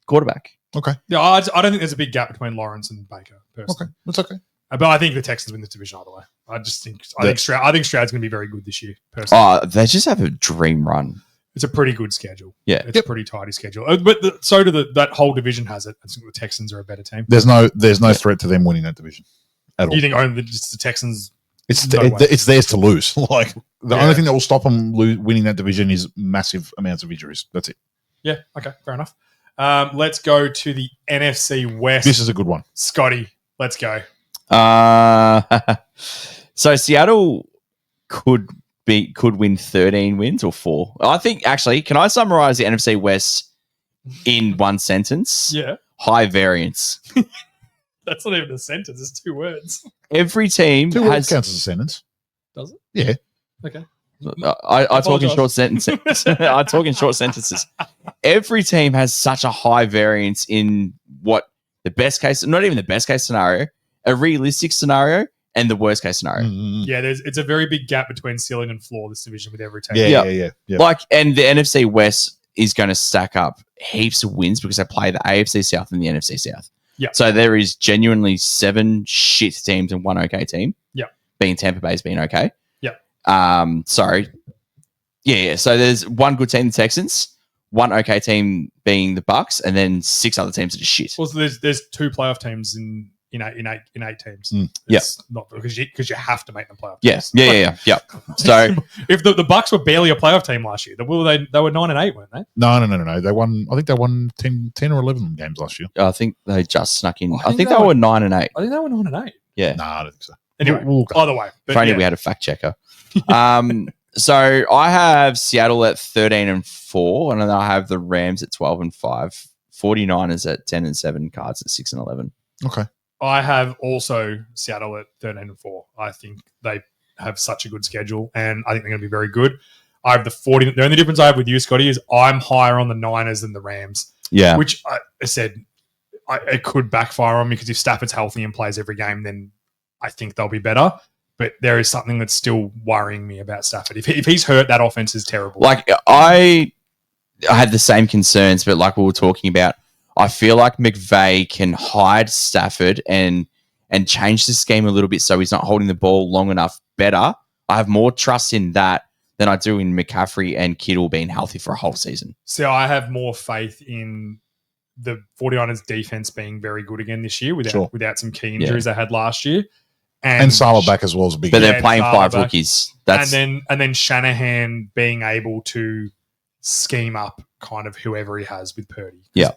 Speaker 4: quarterback.
Speaker 3: Okay.
Speaker 2: Yeah, I don't think there's a big gap between Lawrence and Baker, personally.
Speaker 3: Okay, that's okay.
Speaker 2: But I think the Texans win the division either way. I think Stroud's going to be very good this year, personally.
Speaker 4: They just have a dream run.
Speaker 2: It's a pretty good schedule.
Speaker 4: Yeah.
Speaker 2: It's a pretty tidy schedule. But so do that whole division has it. I think the Texans are a better team.
Speaker 3: There's no threat to them winning that division at all.
Speaker 2: You think only just the Texans
Speaker 3: It's theirs to lose. Like the
Speaker 2: Yeah.
Speaker 3: only thing that will stop them winning that division is massive amounts of injuries. That's it.
Speaker 2: Yeah. Okay. Fair enough. Let's go to the NFC West.
Speaker 3: This is a good one.
Speaker 2: Scotty, let's go.
Speaker 4: So Seattle could win 13 wins or 4. I think actually, can I summarize the NFC West in one sentence?
Speaker 2: Yeah.
Speaker 4: High variance.
Speaker 2: That's not even a sentence. It's 2 words.
Speaker 4: Every team
Speaker 3: Two words
Speaker 4: has.
Speaker 3: counts as a sentence.
Speaker 2: Does it?
Speaker 3: Yeah.
Speaker 2: Okay.
Speaker 4: I talk in
Speaker 2: Apologise.
Speaker 4: short sentences. I talk in short sentences. Every team has such a high variance in what the best case, not even the best case scenario, a realistic scenario, and the worst case scenario.
Speaker 2: Yeah, it's a very big gap between ceiling and floor this division with every team.
Speaker 3: Yeah.
Speaker 4: Like, and the NFC West is going to stack up heaps of wins because they play the AFC South and the NFC South.
Speaker 2: Yeah.
Speaker 4: So there is genuinely 7 shit teams and 1 okay team.
Speaker 2: Yeah.
Speaker 4: Being Tampa Bay's being okay.
Speaker 2: Yeah.
Speaker 4: Sorry. Yeah. So there's 1 good team, the Texans, 1 okay team being the Bucks, and then 6 other teams that are shit.
Speaker 2: Also, there's 2 playoff teams in 8 teams.
Speaker 4: Yeah.
Speaker 2: It's not because you have to make them playoff.
Speaker 4: Yes.
Speaker 2: teams.
Speaker 4: Yeah. So
Speaker 2: if the Bucks were barely a playoff team last year, they were 9-8, weren't they?
Speaker 3: No. They won. I think they won 10 or 11 games last year.
Speaker 4: I think they just snuck in.
Speaker 2: I
Speaker 4: I
Speaker 2: think
Speaker 4: think
Speaker 2: they
Speaker 4: they
Speaker 2: were-
Speaker 4: were 9 and 8.
Speaker 2: I think they were 9-8.
Speaker 4: Yeah.
Speaker 3: No, I don't think so.
Speaker 2: Anyway,
Speaker 3: We'll look
Speaker 2: either way. But
Speaker 4: If only
Speaker 2: yeah.
Speaker 4: we had a fact checker. So I have Seattle at 13-4, and then I have the Rams at 12-5, 49ers at 10-7, Cards at 6-11.
Speaker 3: Okay.
Speaker 2: I have also Seattle at 13-4. I think they have such a good schedule, and I think they're going to be very good. I have the 40. The only difference I have with you, Scotty, is I'm higher on the Niners than the Rams,
Speaker 4: Yeah.
Speaker 2: which I said it could backfire on me because if Stafford's healthy and plays every game, then I think they'll be better. But there is something that's still worrying me about Stafford. If he's hurt, that offense is terrible.
Speaker 4: Like, I had the same concerns, but like we were talking about, I feel like McVay can hide Stafford and change the scheme a little bit so he's not holding the ball long enough better. I have more trust in that than I do in McCaffrey and Kittle being healthy for a whole season.
Speaker 2: So I have more faith in the 49ers defense being very good again this year without some key injuries they had last year.
Speaker 3: And Salah back as well as a big.
Speaker 4: But
Speaker 3: game.
Speaker 4: they're playing
Speaker 2: Salah
Speaker 4: 5
Speaker 2: back.
Speaker 4: rookies. That's
Speaker 2: and then Shanahan being able to scheme up kind of whoever he has with Purdy. 'Cause
Speaker 4: Yeah.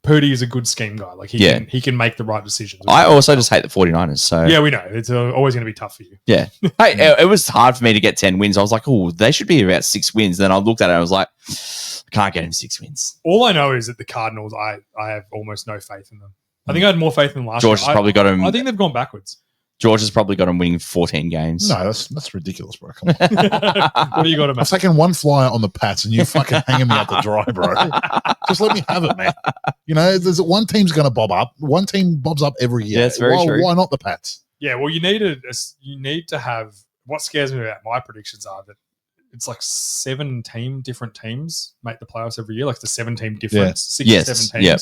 Speaker 2: Purdy is a good scheme guy. Like he can make the right decisions.
Speaker 4: I also just hate the 49ers. So
Speaker 2: Yeah, we know. It's always going to be tough for you.
Speaker 4: yeah. Hey, it was hard for me to get 10 wins. I was like, oh, they should be about 6 wins. Then I looked at it and I was like, I can't get him 6 wins.
Speaker 2: All I know is that the Cardinals, I have almost no faith in them. I think I had more faith in them last
Speaker 4: George
Speaker 2: year.
Speaker 4: has probably got him.
Speaker 2: I think they've gone backwards.
Speaker 4: George has probably got him winning 14 games.
Speaker 3: No, that's ridiculous, bro. Come on.
Speaker 2: What do you got to
Speaker 3: I've
Speaker 2: make?
Speaker 3: taken one flyer on the Pats and you fucking hanging me out to dry, bro. Just let me have it, man. You know, there's one team's going to bob up. One team bobs up every year.
Speaker 4: Yeah, it's very true.
Speaker 3: Why not the Pats?
Speaker 2: Yeah, well, you need to have. What scares me about my predictions are that it's like 7 different teams make the playoffs every year, like the 7-team difference, 6
Speaker 4: Yes,
Speaker 2: or 7 teams.
Speaker 4: yeah.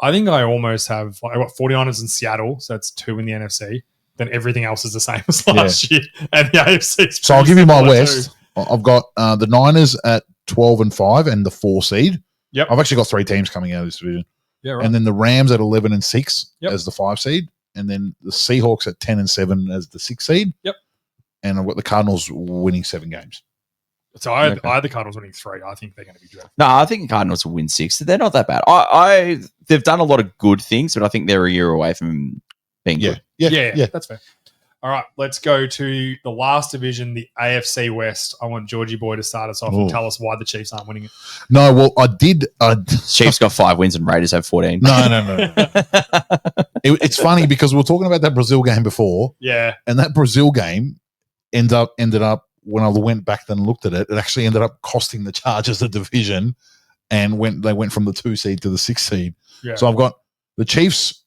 Speaker 2: I think I almost have. I got 49ers in Seattle, so that's 2 in the NFC. Then everything else is the same as last year, and the AFC.
Speaker 3: So I'll give you my West. I've got the Niners at 12-5 and the 4 seed.
Speaker 2: Yep.
Speaker 3: I've actually got 3 teams coming out of this division.
Speaker 2: Yeah, right.
Speaker 3: And then the Rams at 11-6
Speaker 2: Yep.
Speaker 3: as the 5 seed. And then the Seahawks at 10-7 as the 6 seed.
Speaker 2: Yep.
Speaker 3: And I've got the Cardinals winning 7 games.
Speaker 2: So I had the Cardinals winning 3. I think they're going to be dreadful.
Speaker 4: No, I think Cardinals will win 6. They're not that bad. They've done a lot of good things, but I think they're a year away from being good.
Speaker 2: Yeah, that's fair. All right, let's go to the last division, the AFC West. I want Georgie Boy to start us off and
Speaker 3: Ooh.
Speaker 2: tell us why the Chiefs aren't winning it.
Speaker 3: No, well, I did.
Speaker 4: Chiefs got 5 wins and Raiders have 14.
Speaker 3: No. It's funny because we were talking about that Brazil game before,
Speaker 2: Yeah,
Speaker 3: and that Brazil game ended up when I went back then and looked at it, it actually ended up costing the Chargers the division, and they went from the 2 seed to the 6 seed.
Speaker 2: yeah.
Speaker 3: So I've got the Chiefs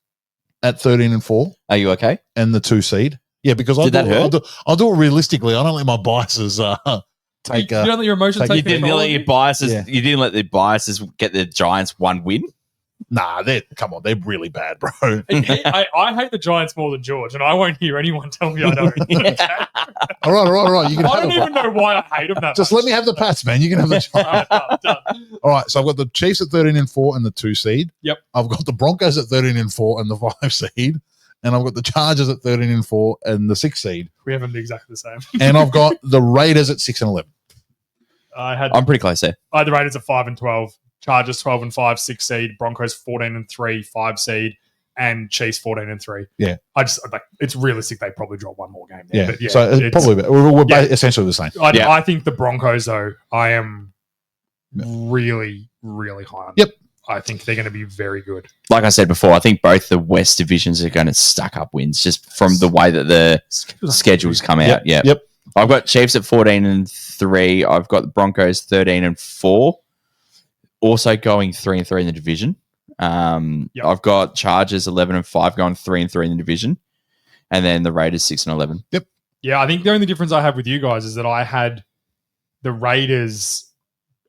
Speaker 3: at 13-4
Speaker 4: Are you okay?
Speaker 3: and the 2 seed. Yeah, because
Speaker 4: Did that hurt?
Speaker 3: I'll do it realistically. I don't let my biases take.
Speaker 2: you don't let your emotions
Speaker 3: take-
Speaker 2: take
Speaker 4: You didn't
Speaker 2: control
Speaker 4: let
Speaker 2: of
Speaker 4: your
Speaker 2: you?
Speaker 4: biases.
Speaker 3: Yeah.
Speaker 4: You didn't let the biases get the Giants 1 win.
Speaker 3: Nah, come on, they're really bad, bro.
Speaker 2: I hate the Giants more than George, and I won't hear anyone tell me I don't. Okay?
Speaker 3: All right. You can
Speaker 2: I
Speaker 3: have
Speaker 2: don't
Speaker 3: it.
Speaker 2: even know why I hate them that
Speaker 3: Just
Speaker 2: much.
Speaker 3: let me have the Pats, man. You can have the.
Speaker 2: All right, done.
Speaker 3: All right, so I've got the Chiefs at 13-4 and the 2 seed.
Speaker 2: Yep.
Speaker 3: I've got the Broncos at 13-4 and the 5 seed, and I've got the Chargers at 13-4 and the 6th seed,
Speaker 2: We have them exactly the same.
Speaker 3: and I've got the Raiders at 6 and 11.
Speaker 4: I'm pretty close there.
Speaker 2: I had the Raiders at 5 and 12, Chargers 12 and 5, 6 seed, Broncos 14 and 3, 5 seed, and Chiefs 14 and 3.
Speaker 3: Yeah.
Speaker 2: It's realistic they probably drop one more game there.
Speaker 3: Yeah,
Speaker 2: But
Speaker 3: so it's probably we're
Speaker 2: yeah.
Speaker 3: essentially the same.
Speaker 2: I think the Broncos, though, I am really, really high on.
Speaker 3: Yep.
Speaker 2: I think they're going to be very good.
Speaker 4: Like I said before, I think both the West divisions are going to stack up wins just from the way that the schedules come out. Yeah.
Speaker 3: Yep.
Speaker 4: I've got Chiefs at 14 and 3. I've got the Broncos 13 and 4. Also going 3 and 3 in the division. I've got Chargers 11 and 5 going 3 and 3 in the division. And then the Raiders 6 and 11.
Speaker 3: Yep.
Speaker 2: Yeah, I think the only difference I have with you guys is that I had the Raiders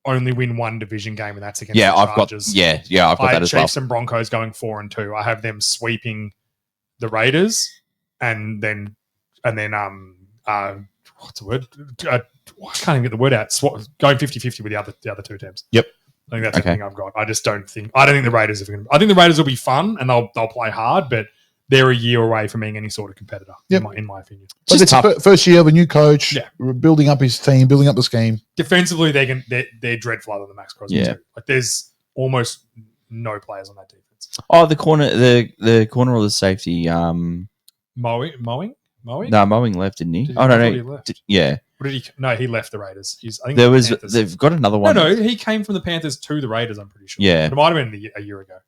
Speaker 2: only win one division game, and that's against the Chargers.
Speaker 4: I've got that as well.
Speaker 2: Chiefs and Broncos going 4 and 2. I have them sweeping the Raiders, and then what's the word? I can't even get the word out. Going 50-50 with the other two teams.
Speaker 3: Yep.
Speaker 2: I think that's everything I've got. I don't think the Raiders are going to. I think the Raiders will be fun and they'll play hard, but they're a year away from being any sort of competitor.
Speaker 3: Yep.
Speaker 2: In my opinion.
Speaker 3: But it's tough. First year of a new coach, building up his team, building up the scheme.
Speaker 2: Defensively, they're dreadful other than Max Crosby too. Like there's almost no players on that defense.
Speaker 4: Oh, the corner or the safety.
Speaker 2: Mowing.
Speaker 4: No, Mowing left, didn't he?
Speaker 2: He left.
Speaker 4: Yeah.
Speaker 2: What did he? No, he left the Raiders. I think
Speaker 4: they've got another one.
Speaker 2: No, he came from the Panthers to the Raiders. I'm pretty sure.
Speaker 4: Yeah,
Speaker 2: it might have been a year ago.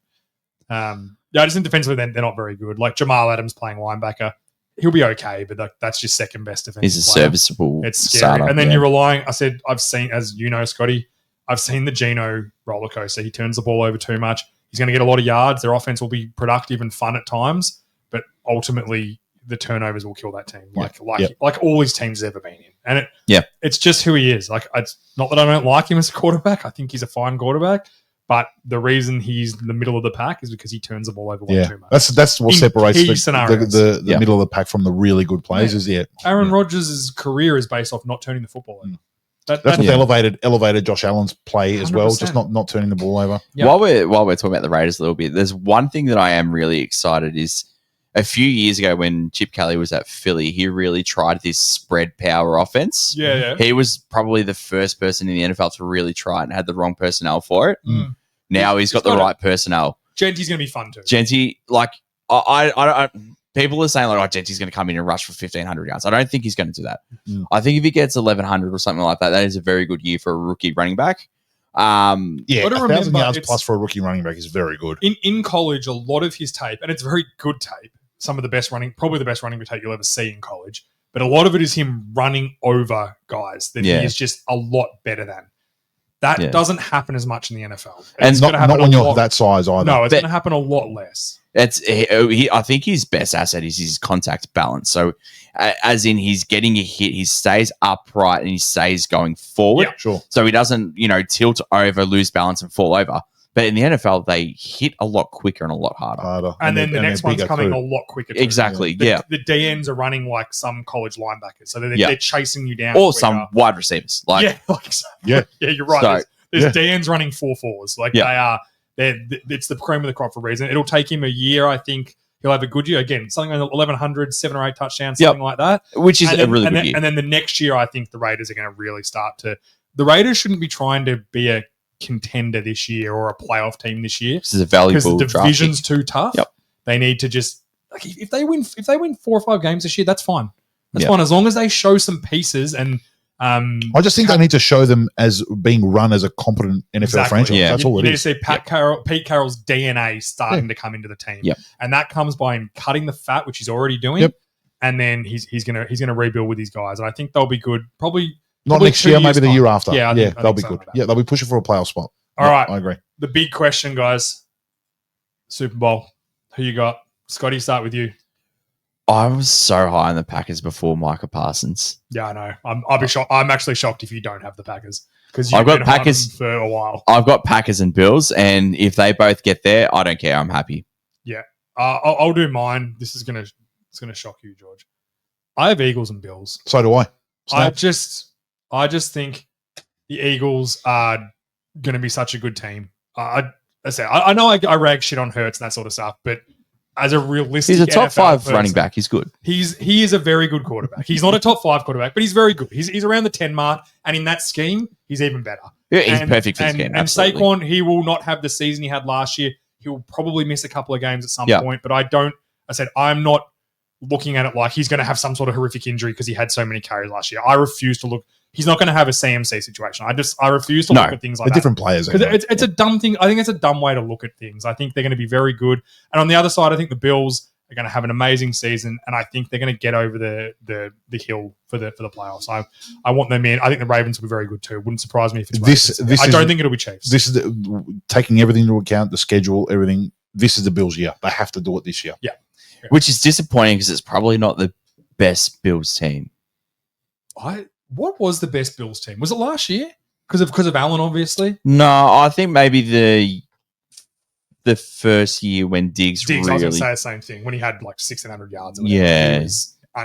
Speaker 2: I just think defensively they're not very good. Like Jamal Adams playing linebacker, he'll be okay, but that's just second best defensive.
Speaker 4: He's a
Speaker 2: player.
Speaker 4: serviceable.
Speaker 2: It's scary.
Speaker 4: startup,
Speaker 2: and then you're relying. I've seen, as you know, Scotty, I've seen the Geno roller coaster. He turns the ball over too much. He's going to get a lot of yards. Their offense will be productive and fun at times, but ultimately the turnovers will kill that team, like all his teams have ever been in. And it's just who he is. Like, it's not that I don't like him as a quarterback. I think he's a fine quarterback, but the reason he's in the middle of the pack is because he turns the ball over too much.
Speaker 3: That's what separates the
Speaker 2: the
Speaker 3: middle of the pack from the really good players.
Speaker 2: Aaron Rodgers' career is based off not turning the football over.
Speaker 3: That's what elevated Josh Allen's play as well, 100%. Just not turning the ball over.
Speaker 2: Yep.
Speaker 4: While we're talking about the Raiders a little bit, there's one thing that I am really excited is a few years ago when Chip Kelly was at Philly, he really tried this spread power offense.
Speaker 2: Yeah.
Speaker 4: He was probably the first person in the NFL to really try it and had the wrong personnel for it. Now he's got the right personnel.
Speaker 2: Genty's going to be fun too.
Speaker 4: Genty, like, I people are saying, like, Genty's going to come in and rush for 1,500 yards. I don't think he's going to do that. I think if he gets 1,100 or something like that, that is a very good year for a rookie running back.
Speaker 3: 1,000 yards plus for a rookie running back is very good.
Speaker 2: In college, a lot of his tape, and it's very good tape, some of the best probably the best running back tape you'll ever see in college, but a lot of it is him running over guys that he is just a lot better than. That doesn't happen as much in the NFL.
Speaker 3: And not when you're that size either.
Speaker 2: No, it's going to happen a lot less.
Speaker 4: I think his best asset is his contact balance. So, as in he's getting a hit, he stays upright and he stays going forward.
Speaker 3: Yeah, sure.
Speaker 4: So he doesn't, tilt over, lose balance, and fall over. But in the NFL, they hit a lot quicker and a lot harder.
Speaker 2: And then the next one's coming a lot quicker too.
Speaker 4: Exactly,
Speaker 2: The DNs are running like some college linebackers. So they're chasing you down.
Speaker 4: Or some wide receivers.
Speaker 2: Yeah, you're right. There's DNs running 4.4s. Like they are, it's the cream of the crop for a reason. It'll take him a year, I think. He'll have a good year. Again, something like 1,100, 7 or 8 touchdowns, something like that.
Speaker 4: Which is a really good year.
Speaker 2: And then the next year, I think the Raiders are going to really start to... The Raiders shouldn't be trying to be a contender this year or a playoff team this year.
Speaker 4: This is a valuable
Speaker 2: because the division's too tough. They need to just... Like, if they win 4 or 5 games this year, that's fine. That's fine. As long as they show some pieces and...
Speaker 3: I just think they need to show them as being run as a competent NFL franchise.
Speaker 2: Yeah.
Speaker 3: That's all it is.
Speaker 2: You need to see Pete Carroll's DNA starting to come into the team. And that comes by him cutting the fat, which he's already doing. And then he's gonna rebuild with these guys. And I think they'll be good. Probably
Speaker 3: not next year, maybe the year after.
Speaker 2: Yeah,
Speaker 3: they'll be good. Yeah, they'll be pushing for a playoff spot.
Speaker 2: All right.
Speaker 3: I agree.
Speaker 2: The big question, guys. Super Bowl. Who you got? Scotty, start with you.
Speaker 4: I was so high on the Packers before Micah Parsons.
Speaker 2: Yeah, I know. I'll be shocked. I'm actually shocked if you don't have the Packers because
Speaker 4: I've got Packers
Speaker 2: for a while.
Speaker 4: I've got Packers and Bills, and if they both get there, I don't care. I'm happy.
Speaker 2: Yeah, I'll do mine. This is gonna shock you, George. I have Eagles and Bills.
Speaker 3: So do I.
Speaker 2: I just think the Eagles are going to be such a good team. I know I rag shit on Hurts and that sort of stuff, but as a realistic,
Speaker 4: He's a top
Speaker 2: NFL
Speaker 4: 5
Speaker 2: person,
Speaker 4: running back. He's good.
Speaker 2: He is a very good quarterback. He's not a top 5 quarterback, but he's very good. He's around the 10 mark, and in that scheme, he's even better.
Speaker 4: Yeah, he's perfect for this game.
Speaker 2: And
Speaker 4: Absolutely.
Speaker 2: Saquon, he will not have the season he had last year. He'll probably miss a couple of games at some point, but I'm not looking at it like he's going to have some sort of horrific injury because he had so many carries last year. I refuse to look. He's not going to have a CMC situation. I refuse to look at things like that.
Speaker 3: Different players.
Speaker 2: Because it's a dumb thing. I think it's a dumb way to look at things. I think they're going to be very good. And on the other side, I think the Bills are going to have an amazing season, and I think they're going to get over the hill for the playoffs. I want them in. I think the Ravens will be very good too. Wouldn't surprise me if it's Ravens. I don't think it'll be Chiefs.
Speaker 3: This is taking everything into account, the schedule, everything. This is the Bills' year. They have to do it this year.
Speaker 2: Yeah.
Speaker 4: Which is disappointing because it's probably not the best Bills team.
Speaker 2: What was the best Bills team? Was it last year? Because of Allen, obviously?
Speaker 4: No, I think maybe the first year when Diggs
Speaker 2: I was going to
Speaker 4: really...
Speaker 2: say the same thing. When he had like 1,600 yards. Or
Speaker 4: Yeah.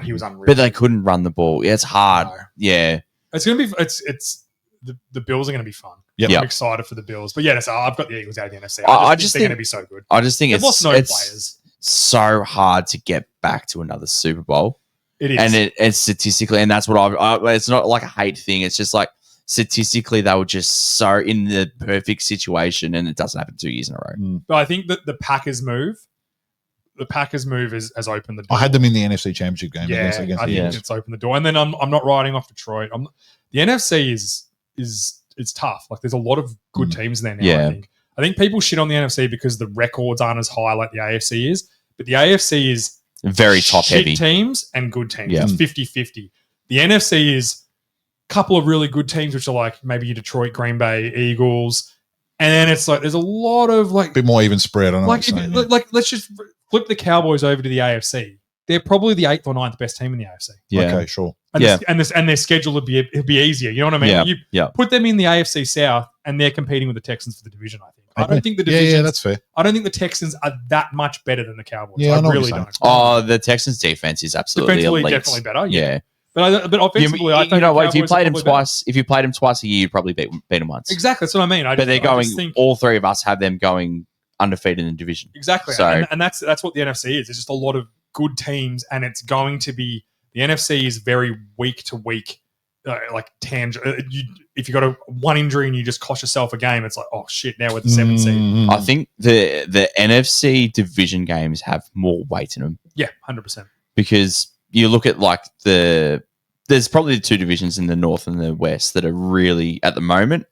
Speaker 2: He was unreal.
Speaker 4: But they couldn't run the ball. Yeah, it's hard.
Speaker 2: No.
Speaker 4: Yeah.
Speaker 2: It's going to be... It's the Bills are going to be fun.
Speaker 3: Yep.
Speaker 2: I'm excited for the Bills. But yeah, so I've got the Eagles out of the NFC.
Speaker 4: I
Speaker 2: just
Speaker 4: just
Speaker 2: think they're
Speaker 4: think-
Speaker 2: going to be so good.
Speaker 4: I just think
Speaker 2: They've lost no
Speaker 4: it's
Speaker 2: players.
Speaker 4: so hard to get back to another Super Bowl.
Speaker 2: It is.
Speaker 4: And it's statistically, and that's what it's not like a hate thing. It's just like statistically, they were just so in the perfect situation, and it doesn't happen 2 years in a row.
Speaker 2: But I think that the Packers move has opened the door.
Speaker 3: I had them in the NFC Championship game.
Speaker 2: Yeah,
Speaker 3: against
Speaker 2: I think
Speaker 3: the
Speaker 2: it's opened the door. And then I'm not riding off Detroit. The NFC is tough. Like there's a lot of good teams there now.
Speaker 4: Yeah.
Speaker 2: I think people shit on the NFC because the records aren't as high like the AFC is. But the AFC is
Speaker 4: Very top
Speaker 2: shit
Speaker 4: heavy.
Speaker 2: teams and good teams.
Speaker 4: Yeah.
Speaker 2: It's 50-50. The NFC is a couple of really good teams, which are like maybe your Detroit, Green Bay, Eagles. And then it's like there's a lot of like
Speaker 3: bit more even spread. I know
Speaker 2: like,
Speaker 3: what you're saying,
Speaker 2: like let's just flip the Cowboys over to the AFC. They're probably the 8th or 9th best team in the AFC.
Speaker 4: Yeah.
Speaker 3: Okay, sure.
Speaker 2: And
Speaker 4: Yeah.
Speaker 2: and their schedule would be easier. You know what I mean?
Speaker 4: Yeah.
Speaker 2: Put them in the AFC South, and they're competing with the Texans for the division. I think. I don't think the division.
Speaker 3: Yeah, that's fair.
Speaker 2: I don't think the Texans are that much better than the Cowboys.
Speaker 3: Yeah, I
Speaker 2: I
Speaker 3: know what
Speaker 2: really
Speaker 3: you're
Speaker 2: don't.
Speaker 4: Oh, the Texans' defense is absolutely
Speaker 2: Defensively,
Speaker 4: elite.
Speaker 2: definitely better.
Speaker 4: Yeah.
Speaker 2: But offensively, I think
Speaker 4: you know what? If
Speaker 2: the
Speaker 4: you
Speaker 2: Cowboys are
Speaker 4: played them
Speaker 2: probably better.
Speaker 4: twice, a year, you'd probably beat them once.
Speaker 2: Exactly, that's what I mean.
Speaker 4: But they're going. All three of us have them going undefeated in the division.
Speaker 2: Exactly,
Speaker 4: So-
Speaker 2: and that's what the NFC is. It's just a lot of good teams, and it's going to be the NFC is very week to week, like tangent. If you got one injury and you just cost yourself a game, it's like, oh shit, now we're the 7th seed.
Speaker 3: Mm.
Speaker 4: I think the NFC division games have more weight in them
Speaker 2: Yeah, 100%.
Speaker 4: because you look at like there's probably the two divisions in the North and the West that are really at the moment,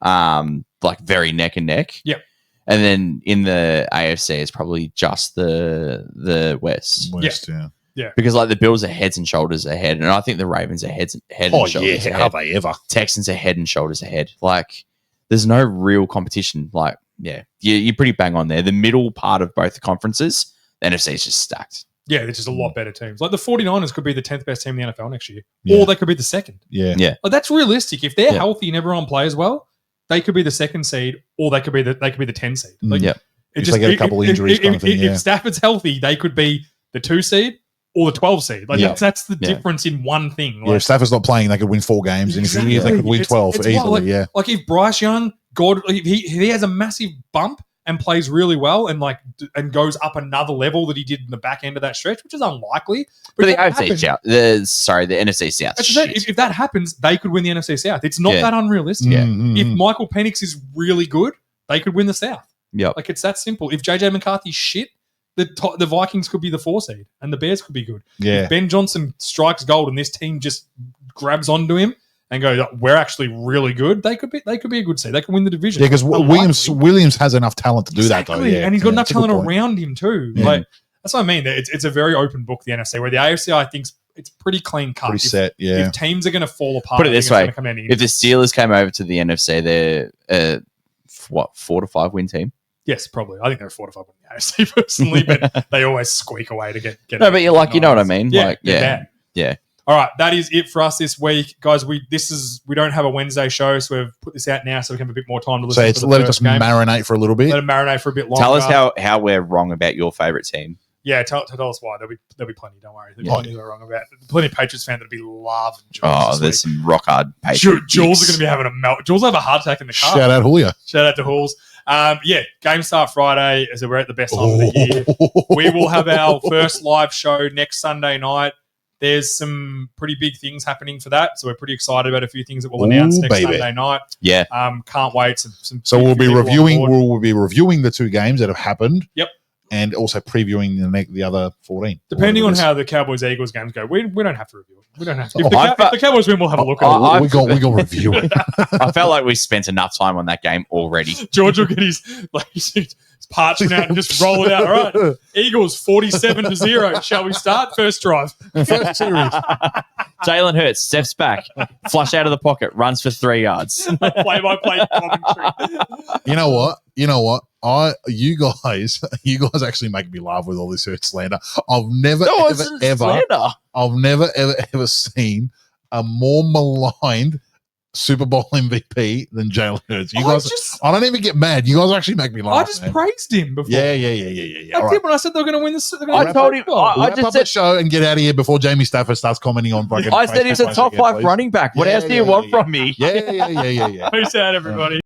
Speaker 4: like very neck and neck.
Speaker 2: Yep.
Speaker 4: And then in the AFC, it's probably just the West.
Speaker 3: West, yeah.
Speaker 4: Because like the Bills are heads and shoulders ahead, and I think the Ravens are head
Speaker 3: Oh,
Speaker 4: and shoulders
Speaker 3: yeah.
Speaker 4: ahead.
Speaker 3: How they ever?
Speaker 4: Texans are head and shoulders ahead. Like there's no real competition. Like, yeah, you're pretty bang on there. The middle part of both the conferences, the NFC is just stacked.
Speaker 2: Yeah, there's just a lot better teams. Like the 49ers could be the 10th best team in the NFL next year,
Speaker 3: Yeah.
Speaker 2: or they could be the 2nd.
Speaker 3: Yeah.
Speaker 4: Yeah.
Speaker 2: Like that's realistic. If they're
Speaker 4: Yeah.
Speaker 2: healthy and everyone plays well, they could be the 2nd seed, or they could be the 10 seed. Like,
Speaker 4: Yeah.
Speaker 2: it
Speaker 3: If they get a couple injuries kind of thing, yeah.
Speaker 2: If Stafford's healthy, they could be the 2 seed or the 12 seed. Like
Speaker 3: Yeah.
Speaker 2: that's the
Speaker 4: Yeah.
Speaker 2: difference in one thing.
Speaker 3: Yeah, if Stafford's not playing, they could win 4 games, and if he is, they could win 12
Speaker 2: It's
Speaker 3: easily.
Speaker 2: wild.
Speaker 3: Yeah.
Speaker 2: Like if Bryce Young, if he has a massive bump and plays really well and and goes up another level that he did in the back end of that stretch, which is unlikely.
Speaker 4: But the
Speaker 2: if that
Speaker 4: AFC
Speaker 2: happens-
Speaker 4: South, the NFC South.
Speaker 2: that's just it. If that happens, they could win the NFC South. It's not
Speaker 4: Yeah.
Speaker 2: that unrealistic.
Speaker 4: Yeah.
Speaker 3: Mm.
Speaker 2: If Michael Penix is really good, they could win the South.
Speaker 4: Yep.
Speaker 2: Like it's that simple. If JJ McCarthy's shit, the Vikings could be the 4 seed and the Bears could be good.
Speaker 3: Yeah.
Speaker 2: If Ben Johnson strikes gold and this team just grabs onto him and goes, we're actually really good, they could be a good seed. They could win the division.
Speaker 3: Yeah, because
Speaker 2: Unlikely.
Speaker 3: Williams has enough talent to do that, though.
Speaker 2: Exactly.
Speaker 3: Yeah.
Speaker 2: And he's got
Speaker 3: Yeah,
Speaker 2: enough
Speaker 3: that's a good
Speaker 2: talent
Speaker 3: point.
Speaker 2: around him too.
Speaker 3: Yeah.
Speaker 2: Like that's what I mean. It's a very open book, the NFC, where the AFC I think it's pretty clean cut.
Speaker 3: Pretty set, yeah.
Speaker 2: If teams are going to fall apart,
Speaker 4: Put it
Speaker 2: I think
Speaker 4: this
Speaker 2: it's gonna
Speaker 4: way:
Speaker 2: come down to
Speaker 4: if the
Speaker 2: injuries.
Speaker 4: Steelers came over to the NFC, they're 4 to 5 win team.
Speaker 2: Yes, probably. I think they're a 4 to 5 in the AFC personally, but they always squeak away to get.
Speaker 4: No, but you're like, you know what I mean?
Speaker 2: Yeah,
Speaker 4: Like,
Speaker 2: they're
Speaker 4: yeah,
Speaker 2: bad.
Speaker 4: yeah.
Speaker 2: All right, that is it for us this week, guys. We don't have a Wednesday show, so we've put this out now, so we can have a bit more time to listen.
Speaker 3: So it's
Speaker 2: to the
Speaker 3: let it
Speaker 2: first
Speaker 3: just
Speaker 2: game.
Speaker 3: marinate for a little bit.
Speaker 2: Let it marinate for a bit longer.
Speaker 4: Tell us how we're wrong about your favorite team.
Speaker 2: Yeah, tell us why. There'll be plenty. Don't worry. There'll be
Speaker 3: Yeah.
Speaker 2: plenty we're wrong about. Plenty of Patriots fans that'll be loving Jules.
Speaker 4: Oh,
Speaker 2: this
Speaker 4: there's
Speaker 2: week.
Speaker 4: some rock hard paper.
Speaker 2: Jules are going to be having a melt. Jules will have a heart attack in the car.
Speaker 3: Shout out Julio.
Speaker 2: Shout out to Halls. Game Start Friday, as we're at the best time of the year. We will have our first live show next Sunday night. There's some pretty big things happening for that, so we're pretty excited about a few things that we'll announce next Sunday night.
Speaker 4: Yeah,
Speaker 2: can't wait.
Speaker 3: So we'll be reviewing the 2 games that have happened.
Speaker 2: Yep.
Speaker 3: And also previewing the other 14.
Speaker 2: Depending on how the Cowboys-Eagles games go, we don't have to review it. We don't have to. If the Cowboys win, we'll have a look at it.
Speaker 3: We got review it.
Speaker 4: I felt like we spent enough time on that game already.
Speaker 2: George will get his parchment out and just roll it out. All right. Eagles 47-0. Shall we start? First drive.
Speaker 3: First series.
Speaker 4: Jalen Hurts steps back, flush out of the pocket, runs for 3 yards.
Speaker 2: Play-by-play commentary.
Speaker 3: You know what? You guys actually make me laugh with all this Hurts slander. I've never ever seen a more maligned Super Bowl MVP than Jalen Hurts. You guys, I don't even get mad. You guys actually make me laugh.
Speaker 2: I just praised him before.
Speaker 3: Yeah.
Speaker 2: I did when I said they were going to win this.
Speaker 4: I told him. I just said
Speaker 3: the show and get out of here before Jamie Stafford starts commenting on fucking.
Speaker 4: I said he's a top 5 running back. What else do you want from me?
Speaker 3: Yeah.
Speaker 2: Peace out, everybody.